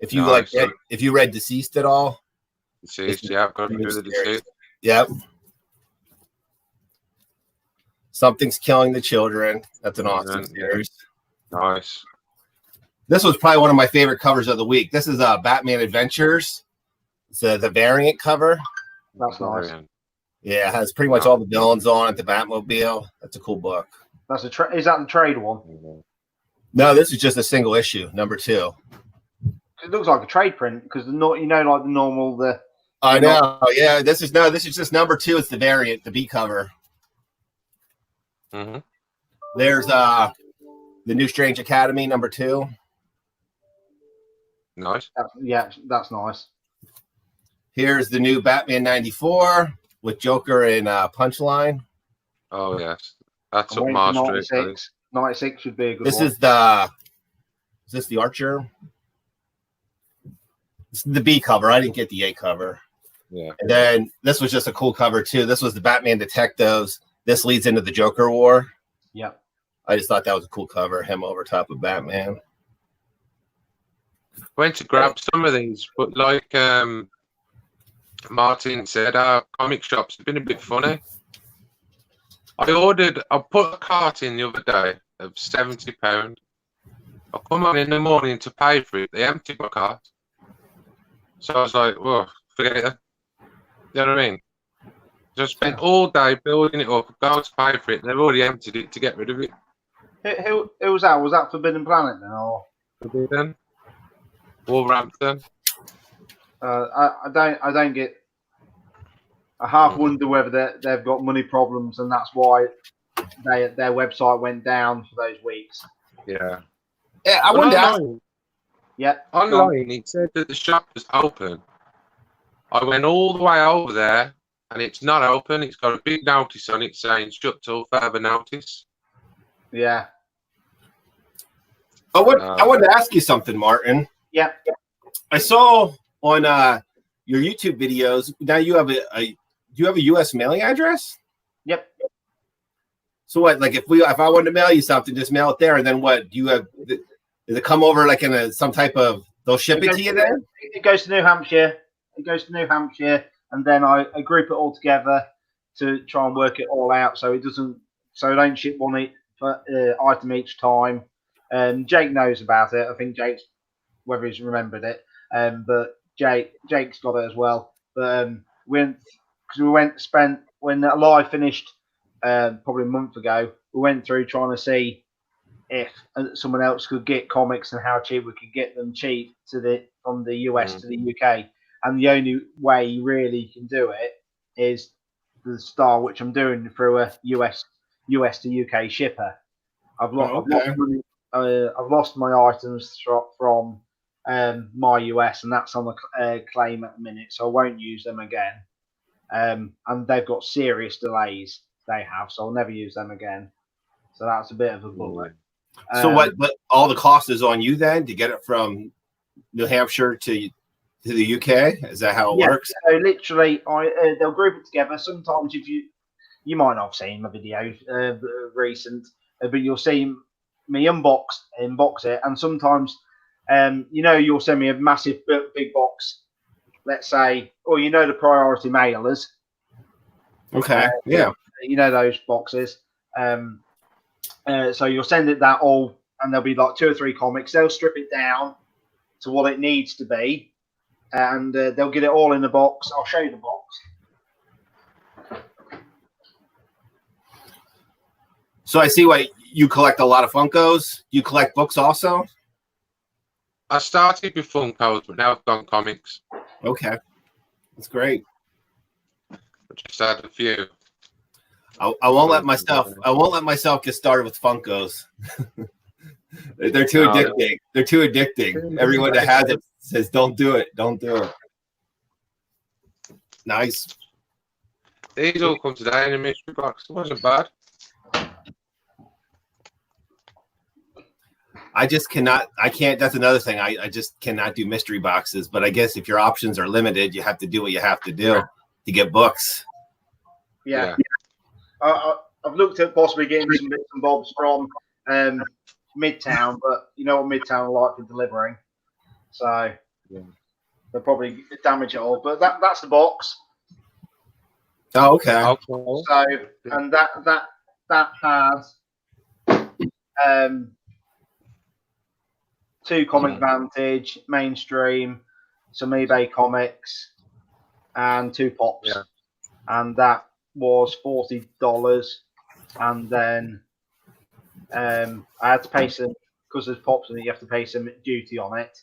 Speaker 8: If you
Speaker 7: Nice.
Speaker 8: if you read Deceased at all.
Speaker 7: Deceased, yeah, I've got to do the Deceased.
Speaker 8: Yep. Something's Killing the Children. That's an awesome series.
Speaker 7: Nice.
Speaker 8: This was probably one of my favorite covers of the week. This is Batman Adventures. It's the variant cover.
Speaker 1: That's nice.
Speaker 8: Yeah, it has pretty much all the villains on it. The Batmobile. That's a cool book.
Speaker 1: That's is that the trade one?
Speaker 8: No, this is just a single issue, number 2.
Speaker 1: It looks like a trade print because like the normal
Speaker 8: I know. Yeah, this is just number 2. It's the variant, the B cover.
Speaker 7: Mm-hmm.
Speaker 8: There's the new Strange Academy, number 2.
Speaker 7: Nice.
Speaker 1: That's nice.
Speaker 8: Here's the new Batman 94 with Joker and Punchline.
Speaker 7: Oh yes, that's
Speaker 1: I'm
Speaker 7: up
Speaker 1: waiting
Speaker 7: my
Speaker 1: for
Speaker 7: street.
Speaker 1: 96. 96 should be a good
Speaker 8: This
Speaker 1: one.
Speaker 8: is this the Archer? This is the B cover. I didn't get the A cover.
Speaker 7: Yeah.
Speaker 8: And then this was just a cool cover too. This was the Batman Detectives. This leads into the Joker War.
Speaker 1: Yep.
Speaker 8: I just thought that was a cool cover. Him over top of Batman.
Speaker 7: Went to grab some of these, but like Martin said, our comic shops have been a bit funny. I put a cart in the other day of £70. I come on in the morning to pay for it. They emptied my cart. So I was like, well, forget it. You know what I mean? Just spent all day building it up, go to pay for it. They've already emptied it to get rid of it.
Speaker 1: Who was that? Was that Forbidden Planet then? Or
Speaker 7: Then Wolverhampton.
Speaker 1: I don't get. I half wonder whether they've got money problems and that's why their website went down for those weeks.
Speaker 7: Yeah.
Speaker 8: Yeah, I wanted to ask.
Speaker 1: Yeah.
Speaker 7: Online, it said that the shop was open. I went all the way over there, and it's not open. It's got a big notice on it saying shut till further notice.
Speaker 1: Yeah.
Speaker 8: I wanted to ask you something, Martin.
Speaker 1: Yeah.
Speaker 8: I saw on your YouTube videos. Now you have do you have a U.S. mailing address?
Speaker 1: Yep.
Speaker 8: So what? Like if I wanted to mail you something, just mail it there, and then what? Do you have? Does it come over like in some type of? They'll ship it to you then?
Speaker 1: It goes to New Hampshire. It goes to New Hampshire, and then I group it all together to try and work it all out, so it doesn't. So I don't ship one item each time. Jake knows about it. I think Jake's whether he's remembered it. But Jake's got it as well. But when Live finished probably a month ago, we went through trying to see if someone else could get comics and how cheap we could get them cheap from the US to the UK. And the only way you really can do it is the style which I'm doing through a US to UK shipper. I've lost my items from my US, and that's on the claim at the minute, so I won't use them again. And they've got serious delays. They have, so I'll never use them again. So that's a bit of a bummer.
Speaker 8: So what? But all the cost is on you then to get it from New Hampshire to the UK. Is that how it works?
Speaker 1: So literally, they'll group it together. Sometimes if you might not have seen my video recent, but you'll see me unbox it, and sometimes you'll send me a massive big box. Let's say, or the priority mailers.
Speaker 8: Okay. Yeah.
Speaker 1: Those boxes. So you'll send it that all, and there'll be like 2 or 3 comics. They'll strip it down to what it needs to be, and they'll get it all in the box. I'll show you the box.
Speaker 8: So I see why you collect a lot of Funkos. You collect books also?
Speaker 7: I started with Funkos, but now I've gone comics.
Speaker 8: Okay. That's great.
Speaker 7: I just had a few.
Speaker 8: I won't let myself get started with Funkos. They're too addicting. They're too addicting. Everyone that has it says, "Don't do it. Don't do it." Nice.
Speaker 7: These all come today in a mystery box. It wasn't bad.
Speaker 8: I just cannot. I can't. That's another thing. I just cannot do mystery boxes. But I guess if your options are limited, you have to do what you have to do to get books.
Speaker 1: Yeah. I've looked at possibly getting some bits and bobs from Midtown, but you know what Midtown are like for delivering, so they'll probably damage it all. But that's the box.
Speaker 8: Oh, okay.
Speaker 1: So and that has 2 Comic Vantage, Mainstream, some eBay Comics, and 2 pops, and that was $40, and then I had to pay some, because there's pops in it, you have to pay some duty on it,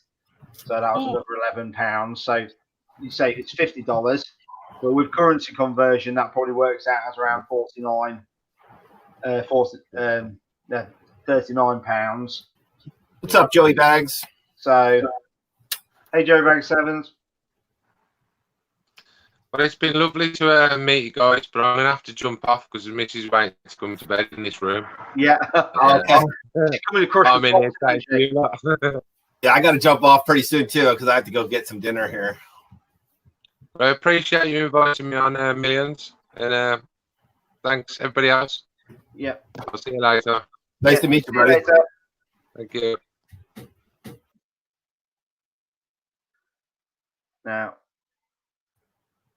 Speaker 1: so that was another £11. So you say it's $50, but with currency conversion that probably works out as around £39.
Speaker 8: What's up, Joey Bags?
Speaker 1: So hey, Joey Bags 7s.
Speaker 7: Well, it's been lovely to meet you guys, but I'm going to have to jump off because the missus waiting to come to bed in this room.
Speaker 1: Yeah. Okay.
Speaker 7: I'm in here, thank you.
Speaker 8: Yeah, I got to jump off pretty soon, too, because I have to go get some dinner here.
Speaker 7: I appreciate you inviting me on Millions, and thanks, everybody else.
Speaker 1: Yeah.
Speaker 7: I'll see you later.
Speaker 8: Nice to meet you, buddy.
Speaker 7: Thank you.
Speaker 1: Now,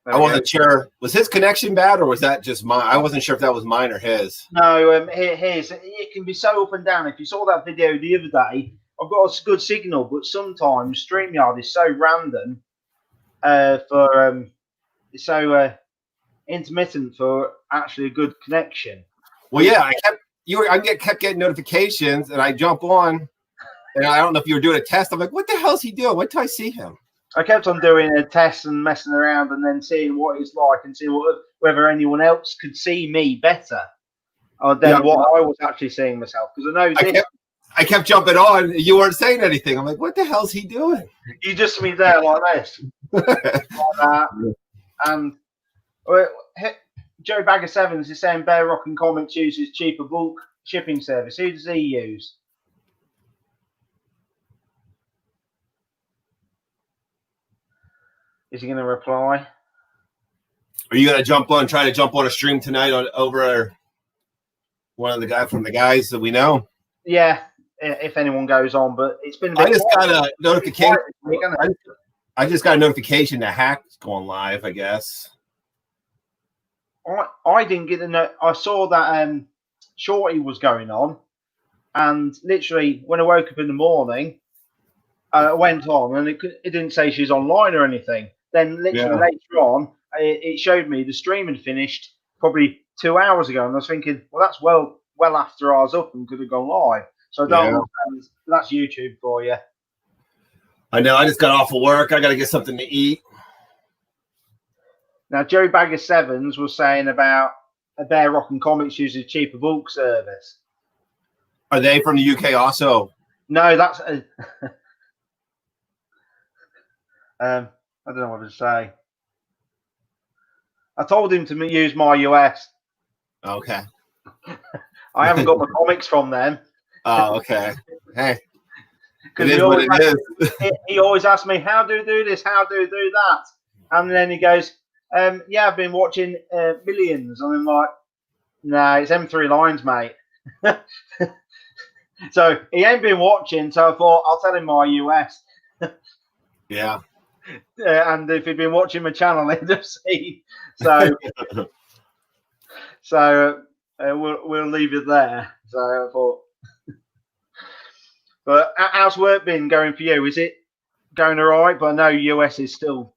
Speaker 8: I wasn't sure. Was his connection bad, or was that just mine? I wasn't sure if that was mine or his.
Speaker 1: No, his. It can be so up and down. If you saw that video the other day, I've got a good signal, but sometimes StreamYard is so random it's so intermittent for actually a good connection.
Speaker 8: Well, yeah, I kept getting notifications, and I jump on, And I don't know if you were doing a test. I'm like, what the hell is he doing? Wait till I see him.
Speaker 1: I kept on doing a test and messing around, and then seeing what it's like, and see whether anyone else could see me better than what I was actually seeing myself. Because I know
Speaker 8: I kept jumping on. You weren't saying anything. I'm like, what the hell's he doing?
Speaker 1: You just me there like this, like that, and Joe Bagger Sevens is saying Bear Rock and Comics uses cheaper bulk shipping service. Who does he use? Is he going to reply?
Speaker 8: Are you going to try to jump on a stream tonight over one of the guys from the guys that we know?
Speaker 1: Yeah, if anyone goes on, but it's been.
Speaker 8: I just got a notification. I just got a notification that Hack's going live, I guess.
Speaker 1: I didn't get the note. I saw that Shorty was going on, and literally when I woke up in the morning, I went on, and it didn't say she's online or anything. Then literally later on, it showed me the stream had finished probably 2 hours ago, and I was thinking, well, that's well after I was up and could have gone live. So I don't understand. That's YouTube for you.
Speaker 8: I know. I just got off of work. I got to get something to eat.
Speaker 1: Now, Joe Bagger Sevens was saying about a Bear Rock and Comics uses cheaper bulk service.
Speaker 8: Are they from the UK also?
Speaker 1: No, that's I don't know what to say. I told him to use my US.
Speaker 8: Okay.
Speaker 1: I haven't got my comics from them.
Speaker 8: Oh, okay. Hey,
Speaker 1: it is what it is. He always asks me, how do you do this? How do you do that? And then he goes, yeah, I've been watching Millions. And I'm like, no, it's M3 Lines, mate. So he ain't been watching, so I thought I'll tell him my US.
Speaker 8: Yeah.
Speaker 1: And if he'd been watching my channel, he'd have seen. So, we'll leave it there. So I thought. But how's work been going for you? Is it going all right? But I know US is still.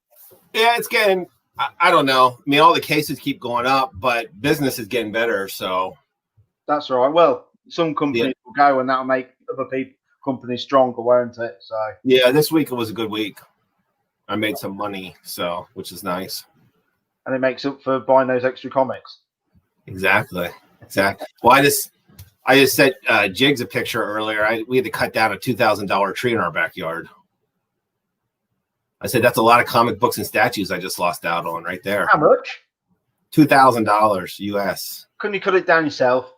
Speaker 8: Yeah, it's getting. I don't know. I mean, all the cases keep going up, but business is getting better. So
Speaker 1: that's all right. Well, some companies will go, and that'll make other companies stronger, won't it? So
Speaker 8: yeah, this week it was a good week. I made some money, so which is nice.
Speaker 1: And it makes up for buying those extra comics.
Speaker 8: Exactly. Well, I just sent Jigs a picture earlier. We had to cut down a $2,000 tree in our backyard. I said that's a lot of comic books and statues I just lost out on right there.
Speaker 1: How much?
Speaker 8: $2,000 US.
Speaker 1: Couldn't you cut it down yourself?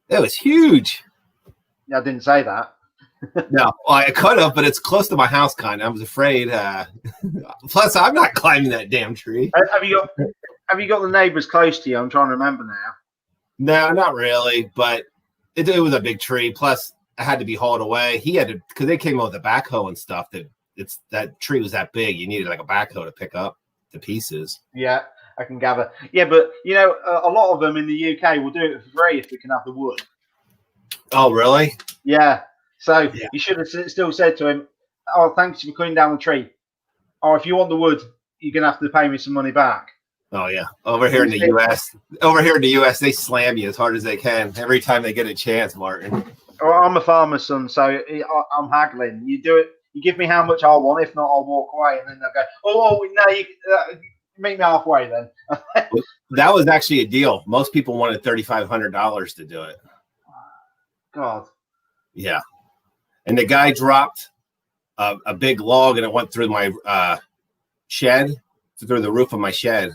Speaker 8: It was huge.
Speaker 1: Yeah, I didn't say that.
Speaker 8: No, well, I could have, but it's close to my house, kind of. I was afraid. Plus, I'm not climbing that damn tree.
Speaker 1: Have you got the neighbors close to you? I'm trying to remember now.
Speaker 8: No, not really, but it was a big tree. Plus, it had to be hauled away. He had to, because they came with a backhoe and stuff. That tree was that big. You needed like a backhoe to pick up the pieces.
Speaker 1: Yeah, I can gather. Yeah, but you know, a lot of them in the UK will do it for free if we can have the wood.
Speaker 8: Oh, really?
Speaker 1: Yeah. So you should have still said to him, "Oh, thanks for cutting down the tree. Or if you want the wood, you're gonna have to pay me some money back."
Speaker 8: Oh yeah, over here in the US, they slam you as hard as they can every time they get a chance, Martin.
Speaker 1: Well, I'm a farmer's son, so I'm haggling. You do it. You give me how much I want. If not, I'll walk away, and then they'll go, "Oh no, you meet me halfway then."
Speaker 8: That was actually a deal. Most people wanted $3,500 to do it.
Speaker 1: God.
Speaker 8: Yeah. And the guy dropped a big log, and it went through my shed, through the roof of my shed.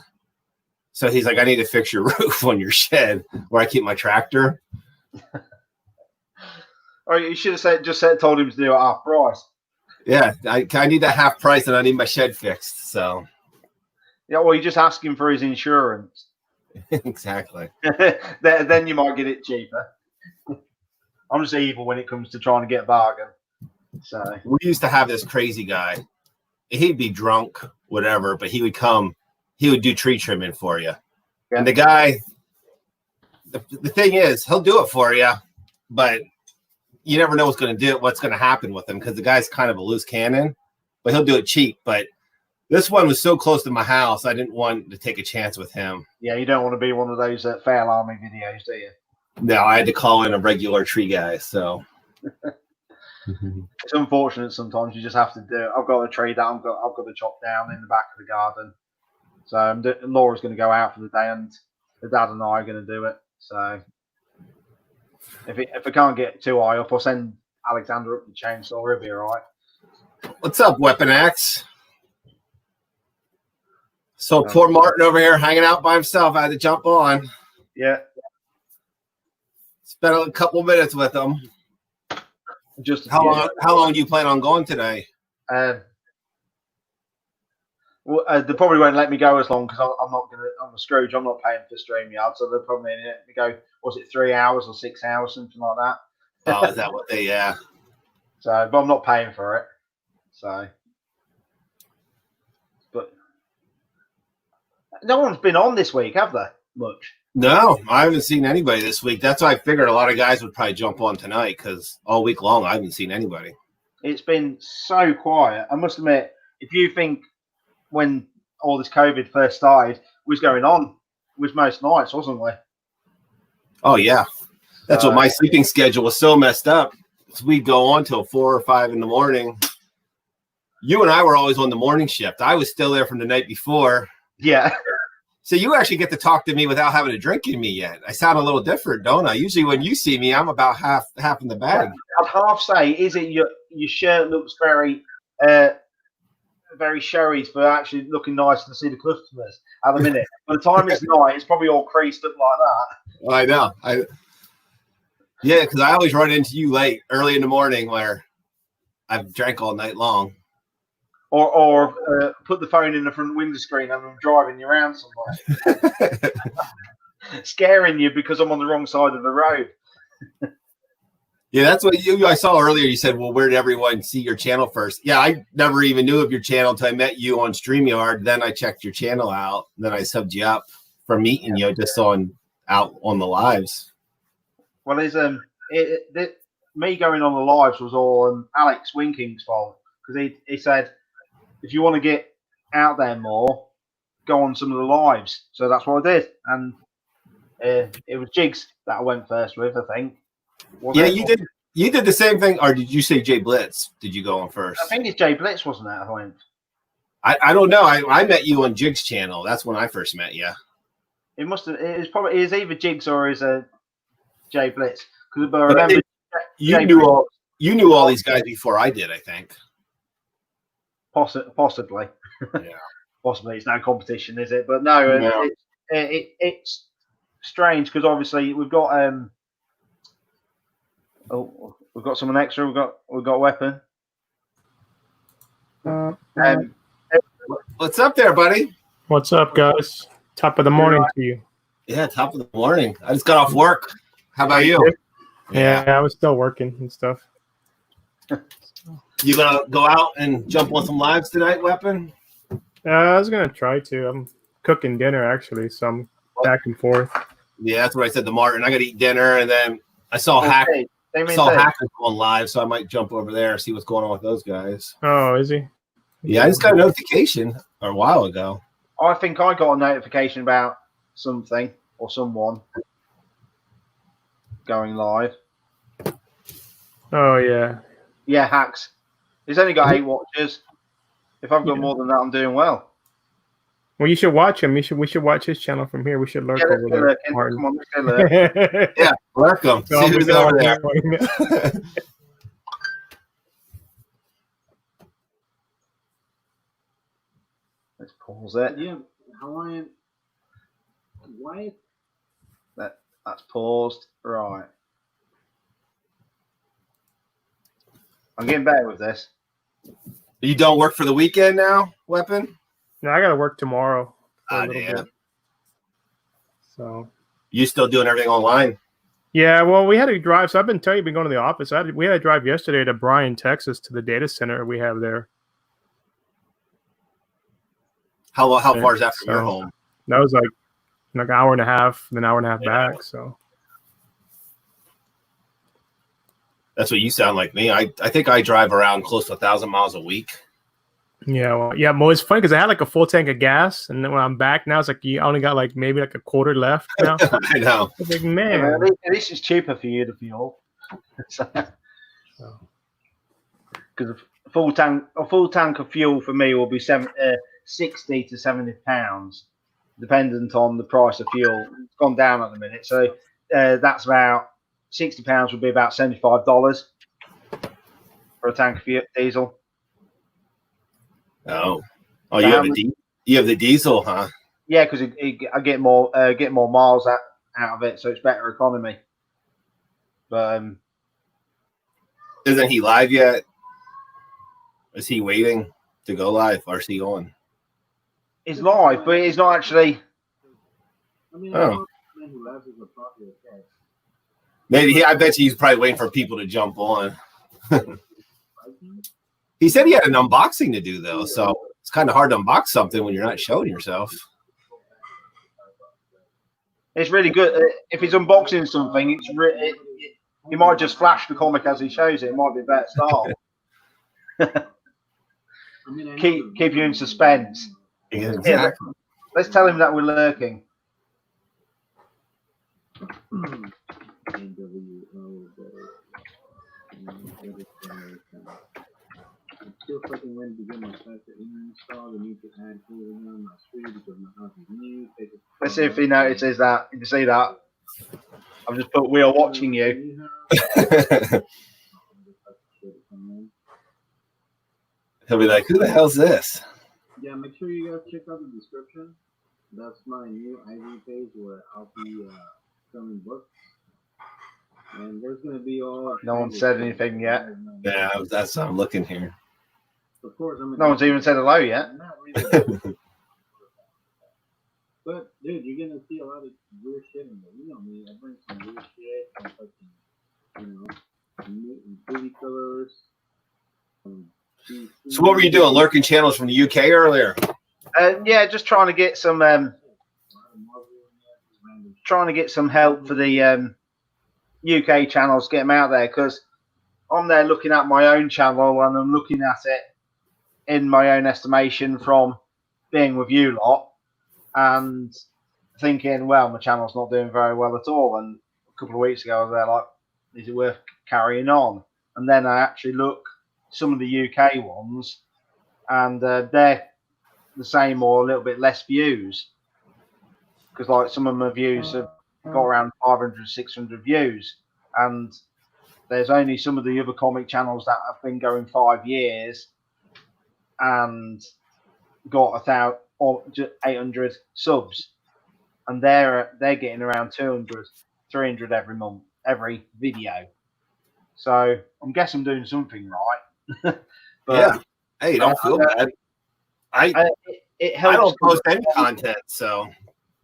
Speaker 8: So he's like, I need to fix your roof on your shed where I keep my tractor.
Speaker 1: Or you should have told him to do it half price.
Speaker 8: Yeah, I need that half price, and I need my shed fixed. So
Speaker 1: yeah, well, you just ask him for his insurance.
Speaker 8: Exactly.
Speaker 1: Then you might get it cheaper. I'm just evil when it comes to trying to get a bargain. So
Speaker 8: we used to have this crazy guy. He'd be drunk, whatever, but he would come. He would do tree trimming for you. Yeah. And the guy, the thing is, he'll do it for you, but you never know what's going to happen with him, because the guy's kind of a loose cannon, but he'll do it cheap. But this one was so close to my house, I didn't want to take a chance with him.
Speaker 1: Yeah, you don't want to be one of those fail army videos, do you?
Speaker 8: No, I had to call in a regular tree guy. So
Speaker 1: It's unfortunate sometimes. You just have to do it. I've got a tree that I've got to chop down in the back of the garden. So Laura's going to go out for the day, and the dad and I are going to do it. So if I can't get too high up, I'll send Alexander up the chainsaw. He'll be all right.
Speaker 8: What's up, Weapon X? So poor Martin over here hanging out by himself. I had to jump on.
Speaker 1: Yeah.
Speaker 8: Spent a couple minutes with him.
Speaker 1: Just
Speaker 8: how long do you plan on going today?
Speaker 1: Well, they probably won't let me go as long because I'm a Scrooge. I'm not paying for StreamYard, so they'll probably let me go. Was it 3 hours or 6 hours, something like that?
Speaker 8: Oh, is that what they? Yeah.
Speaker 1: So, but I'm not paying for it. So, but no one's been on this week, have they? Much.
Speaker 8: No, I haven't seen anybody this week. That's why I figured a lot of guys would probably jump on tonight because all week long I haven't seen anybody.
Speaker 1: It's been so quiet. I must admit, if you think when all this COVID first started was going on, was most nights, wasn't we?
Speaker 8: Oh yeah, that's what my sleeping schedule was so messed up. So we'd go on till 4 or 5 in the morning. You and I were always on the morning shift. I was still there from the night before.
Speaker 1: Yeah.
Speaker 8: So you actually get to talk to me without having a drink in me yet. I sound a little different, don't I? Usually when you see me, I'm about half in the bag.
Speaker 1: I'd half say, is it your shirt looks very very showy for actually looking nice to see the customers at the minute. By the time it's night, it's probably all creased up like that.
Speaker 8: I know. Yeah, because I always run into you late, early in the morning where I've drank all night long.
Speaker 1: Or put the phone in the front window screen and I'm driving you around somewhere. Scaring you because I'm on the wrong side of the road.
Speaker 8: Yeah, that's what I saw earlier. You said, well, where did everyone see your channel first? Yeah, I never even knew of your channel until I met you on StreamYard. Then I checked your channel out. Then I subbed you up from meeting you just out on the lives.
Speaker 1: Well, me going on the lives was all Alex Winking's fault because he said, if you want to get out there more, go on some of the lives. So that's what I did. And it was Jigs that I went first with, I think.
Speaker 8: Yeah, you did. You did the same thing, or did you say Jay Blitz? Did you go on first?
Speaker 1: I think it's Jay Blitz, wasn't it? I went.
Speaker 8: I don't know. I met you on Jigs' channel. That's when I first met you.
Speaker 1: It must have. It was either Jigs or is Jay Blitz. Because I remember
Speaker 8: you knew all these guys before I did. I think.
Speaker 1: Possibly.
Speaker 8: Yeah.
Speaker 1: Possibly, it's no competition, is it? But no. It's strange because obviously we've got we've got someone extra. We've got a weapon.
Speaker 8: What's up there, buddy?
Speaker 9: What's up, guys? Top of the morning to you.
Speaker 8: Yeah, top of the morning. I just got off work. How about you?
Speaker 9: Yeah, I was still working and stuff.
Speaker 8: You gonna go out and jump on some lives tonight, Weapon?
Speaker 9: I was gonna try to. I'm cooking dinner actually, so I'm back and forth.
Speaker 8: Yeah, that's what I said to Martin. I gotta eat dinner, and then I saw Hackers on live, so I might jump over there and see what's going on with those guys.
Speaker 9: Oh, is he?
Speaker 8: Yeah, I just got a notification a while ago.
Speaker 1: I think I got a notification about something or someone going live.
Speaker 9: Oh yeah.
Speaker 1: Yeah, Hacks. He's only got 8 watchers. If I've got more than that, I'm doing well.
Speaker 9: Well, you should watch him. We should watch his channel from here. We should lurk over there.
Speaker 1: Come on, let's go lurk.
Speaker 8: Yeah, lurk him. See who's over there.
Speaker 1: Let's pause it.
Speaker 2: Yeah, Hawaiian. Why?
Speaker 1: That's paused. Right. I'm getting better with this.
Speaker 8: You don't work for the weekend now, Weapon?
Speaker 9: No, I gotta work tomorrow.
Speaker 8: Bit.
Speaker 9: So
Speaker 8: you still doing everything online?
Speaker 9: Yeah, well, we had to drive. So I've been telling you, been going to the office. We had to drive yesterday to Bryan, Texas, to the data center we have there.
Speaker 8: How far is that from your home?
Speaker 9: That was like an hour and a half, an hour and a half back. So
Speaker 8: that's what you sound like me. I think I drive around close to 1,000 miles a week.
Speaker 9: Yeah, well, yeah. Well, it's funny because I had like a full tank of gas, and then when I'm back now, it's like you only got like maybe like a quarter left now.
Speaker 8: I know.
Speaker 9: It's like, man,
Speaker 1: this is cheaper for you to fuel. because a full tank of fuel for me will be 60 to 70 pounds, dependent on the price of fuel. It's gone down at the minute, so that's about £60 would be about $75 for a tank of diesel.
Speaker 8: Oh,
Speaker 1: So
Speaker 8: you have the diesel, huh?
Speaker 1: Yeah, because I get more miles out of it, so it's better economy. But
Speaker 8: isn't he live yet? Is he waiting to go live, or is he on?
Speaker 1: He's live, but he's not actually.
Speaker 2: I mean,
Speaker 8: Oh.
Speaker 2: who loves is a popular case.
Speaker 8: Maybe I bet you he's probably waiting for people to jump on. He said he had an unboxing to do though, so it's kind of hard to unbox something when you're not showing yourself.
Speaker 1: It's really good if he's unboxing something. He might just flash the comic as he shows it. It might be a better start. Keep you in suspense.
Speaker 8: Yeah, exactly.
Speaker 1: Let's tell him that we're lurking.
Speaker 2: Still fucking ready to get my plastic installed and need to add here on my street because my house is new.
Speaker 1: Let's see if he notices that. You can see that. I've just put, we are watching you.
Speaker 8: He'll be like, who the hell's this?
Speaker 2: Yeah, make sure you guys check out the description. That's my new IG page where I'll be selling books. And there's going to be all...
Speaker 1: No one said anything yet.
Speaker 8: Yeah, that's what I'm looking here.
Speaker 2: Of course,
Speaker 1: no one's even said hello yet.
Speaker 2: But, dude, you're going to see a lot of weird shit in there. You know me, I bring some weird shit. Some fucking, movie colors.
Speaker 8: So what were you doing? Lurking channels from the UK earlier?
Speaker 1: Yeah, just trying to get some help for the UK channels, get them out there, because I'm there looking at my own channel and I'm looking at it in my own estimation from being with you lot and thinking, well, my channel's not doing very well at all. And a couple of weeks ago I was there like, is it worth carrying on? And then I actually look some of the UK ones and they're the same or a little bit less views, because like some of my views have got around 500, 600 views, and there's only some of the other comic channels that have been going 5 years and got 1,000 or 800 subs, and they're getting around 200, 300 every month, every video. So I'm guessing I'm doing something right. But
Speaker 8: yeah. Hey, don't feel bad.
Speaker 1: It helps.
Speaker 8: I don't post any content, so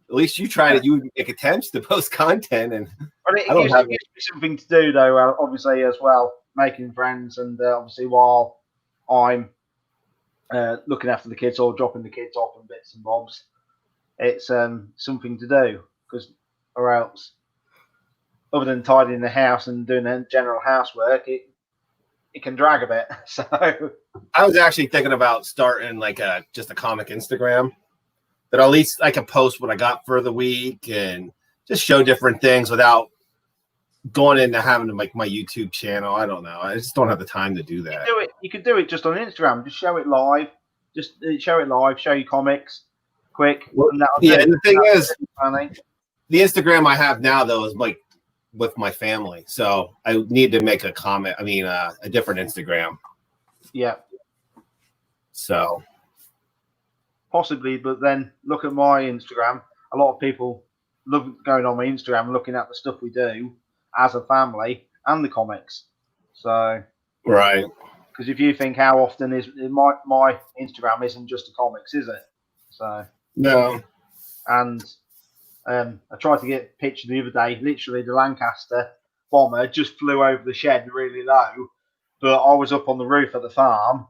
Speaker 8: at least you try to. You make attempts to post content, and
Speaker 1: it gives me something to do, though. Obviously, as well, making friends, and obviously while I'm looking after the kids or dropping the kids off and bits and bobs, it's something to do, because or else, other than tidying the house and doing the general housework, it can drag a bit. So
Speaker 8: I was actually thinking about starting like just a comic Instagram that at least I can post what I got for the week and just show different things without going into having to make my YouTube channel. I don't know. I just don't have the time to do that.
Speaker 1: You could do it just on Instagram. Just show it live. Just show it live. Show your comics quick.
Speaker 8: Well,
Speaker 1: and
Speaker 8: and the thing is,
Speaker 1: funny.
Speaker 8: The Instagram I have now though is like with my family, so I need to make a different Instagram.
Speaker 1: Yeah.
Speaker 8: So
Speaker 1: possibly, but then look at my Instagram. A lot of people love going on my Instagram and looking at the stuff we do as a family and the comics. So
Speaker 8: right,
Speaker 1: because if you think how often is my Instagram isn't just the comics, is it? So
Speaker 8: no.
Speaker 1: And I tried to get a picture the other day. Literally, the Lancaster bomber just flew over the shed really low, but I was up on the roof of the farm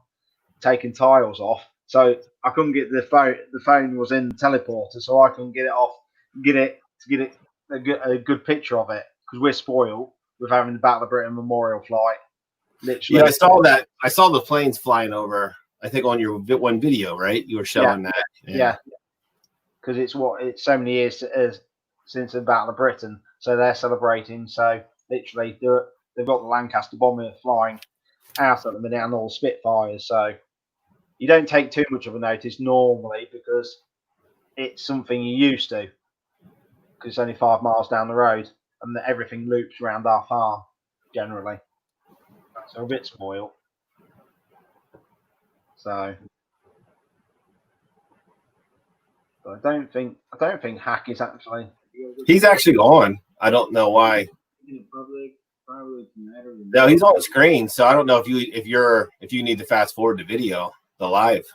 Speaker 1: taking tiles off, so I couldn't get the phone. The phone was in the teleporter, so I couldn't get it off. Get a good picture of it, because we're spoiled with having the Battle of Britain Memorial flight. Literally,
Speaker 8: yeah, I saw that. I saw the planes flying over. I think on your one video, right? You were showing that.
Speaker 1: Yeah. Because it's so many years since the Battle of Britain, so they're celebrating. So literally, they've got the Lancaster bomber flying out at the minute and all Spitfires. So you don't take too much of a notice normally because it's something you're used to. Because it's only 5 miles down the road and everything loops around our farm generally. So a bit spoiled. So I don't think Hack is actually.
Speaker 8: He's actually on. I don't know why. No, he's on the screen, so I don't know if you need to fast forward the video, the live.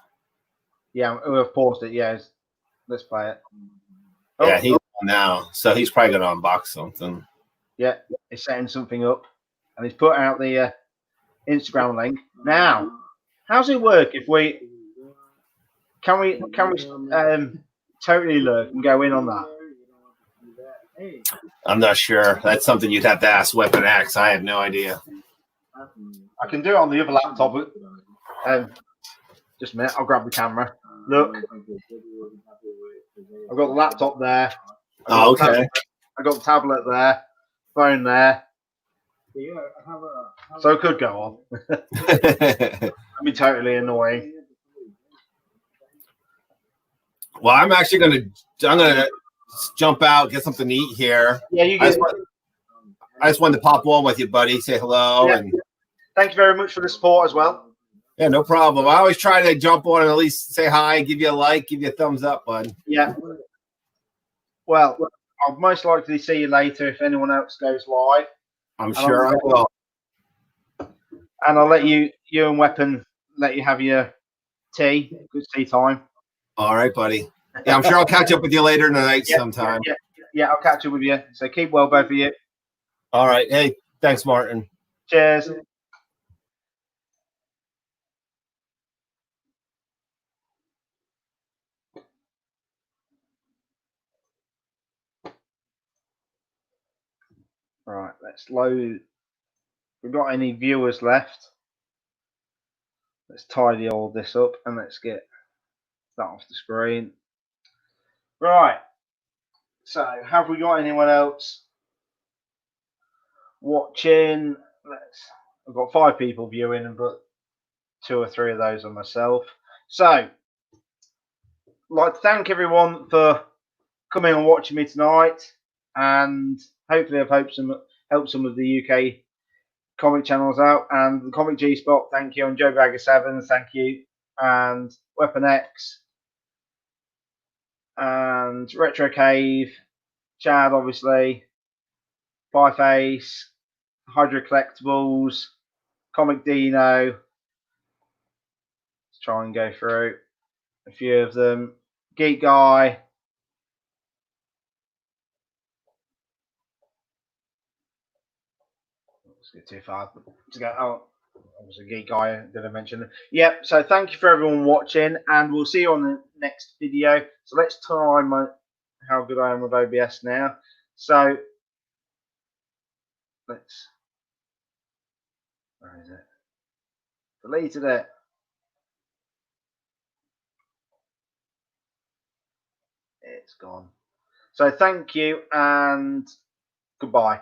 Speaker 1: Yeah, we've paused it. Yeah, let's play it.
Speaker 8: Yeah, he's on now, so he's probably gonna unbox something.
Speaker 1: Yeah, he's setting something up, and he's put out the Instagram link. Now, how's it work if we can we totally lurk and go in on that?
Speaker 8: I'm not sure. That's something you'd have to ask Weapon X. I have no idea.
Speaker 1: I can do it on the other laptop. Just a minute, I'll grab the camera. Look, I've got the laptop there.
Speaker 8: Oh, okay.
Speaker 1: I got the tablet there, phone there. So it could go on. That'd be totally annoying.
Speaker 8: Well, I'm gonna jump out, get something to eat here.
Speaker 1: Yeah, you
Speaker 8: I
Speaker 1: get.
Speaker 8: just wanted to pop on with you, buddy. Say hello,
Speaker 1: Yeah.
Speaker 8: and
Speaker 1: Thank you very much for the support as well.
Speaker 8: yeah, no problem. I always try to jump on and at least say hi, give you a like, give you a thumbs up, bud.
Speaker 1: Yeah. Well, I'll most likely see you later if anyone else goes live.
Speaker 8: I'm sure I will.
Speaker 1: And I'll let you and Weapon let you have your tea. Good tea time.
Speaker 8: All right, buddy. Yeah, I'm sure I'll catch up with you later tonight sometime.
Speaker 1: Yeah, I'll catch up with you. So keep well, both of you.
Speaker 8: All right. Hey, thanks, Martin.
Speaker 1: Cheers. Right, let's load. We've got any viewers left. Let's tidy all this up and let's get that off the screen. Right. So, have we got anyone else watching? I've got 5 people viewing, but 2 or 3 of those are myself. So, I'd like to thank everyone for coming and watching me tonight, and hopefully I've helped some of the UK comic channels out. And the Comic G Spot, thank you, and Joe Bagger 7, thank you, and Weapon X, and Retro Cave, Chad, obviously, Pieface, Hydra Collectibles, Comic Dino. Let's try and go through a few of them. Geek Guy. Let's get too far to go. Oh, I was a Geek Guy. Did I mention it? Yep. So thank you for everyone watching, and we'll see you on the next video. So let's time how good I am with OBS now. So let's. Where is it? Deleted it. It's gone. So thank you and goodbye.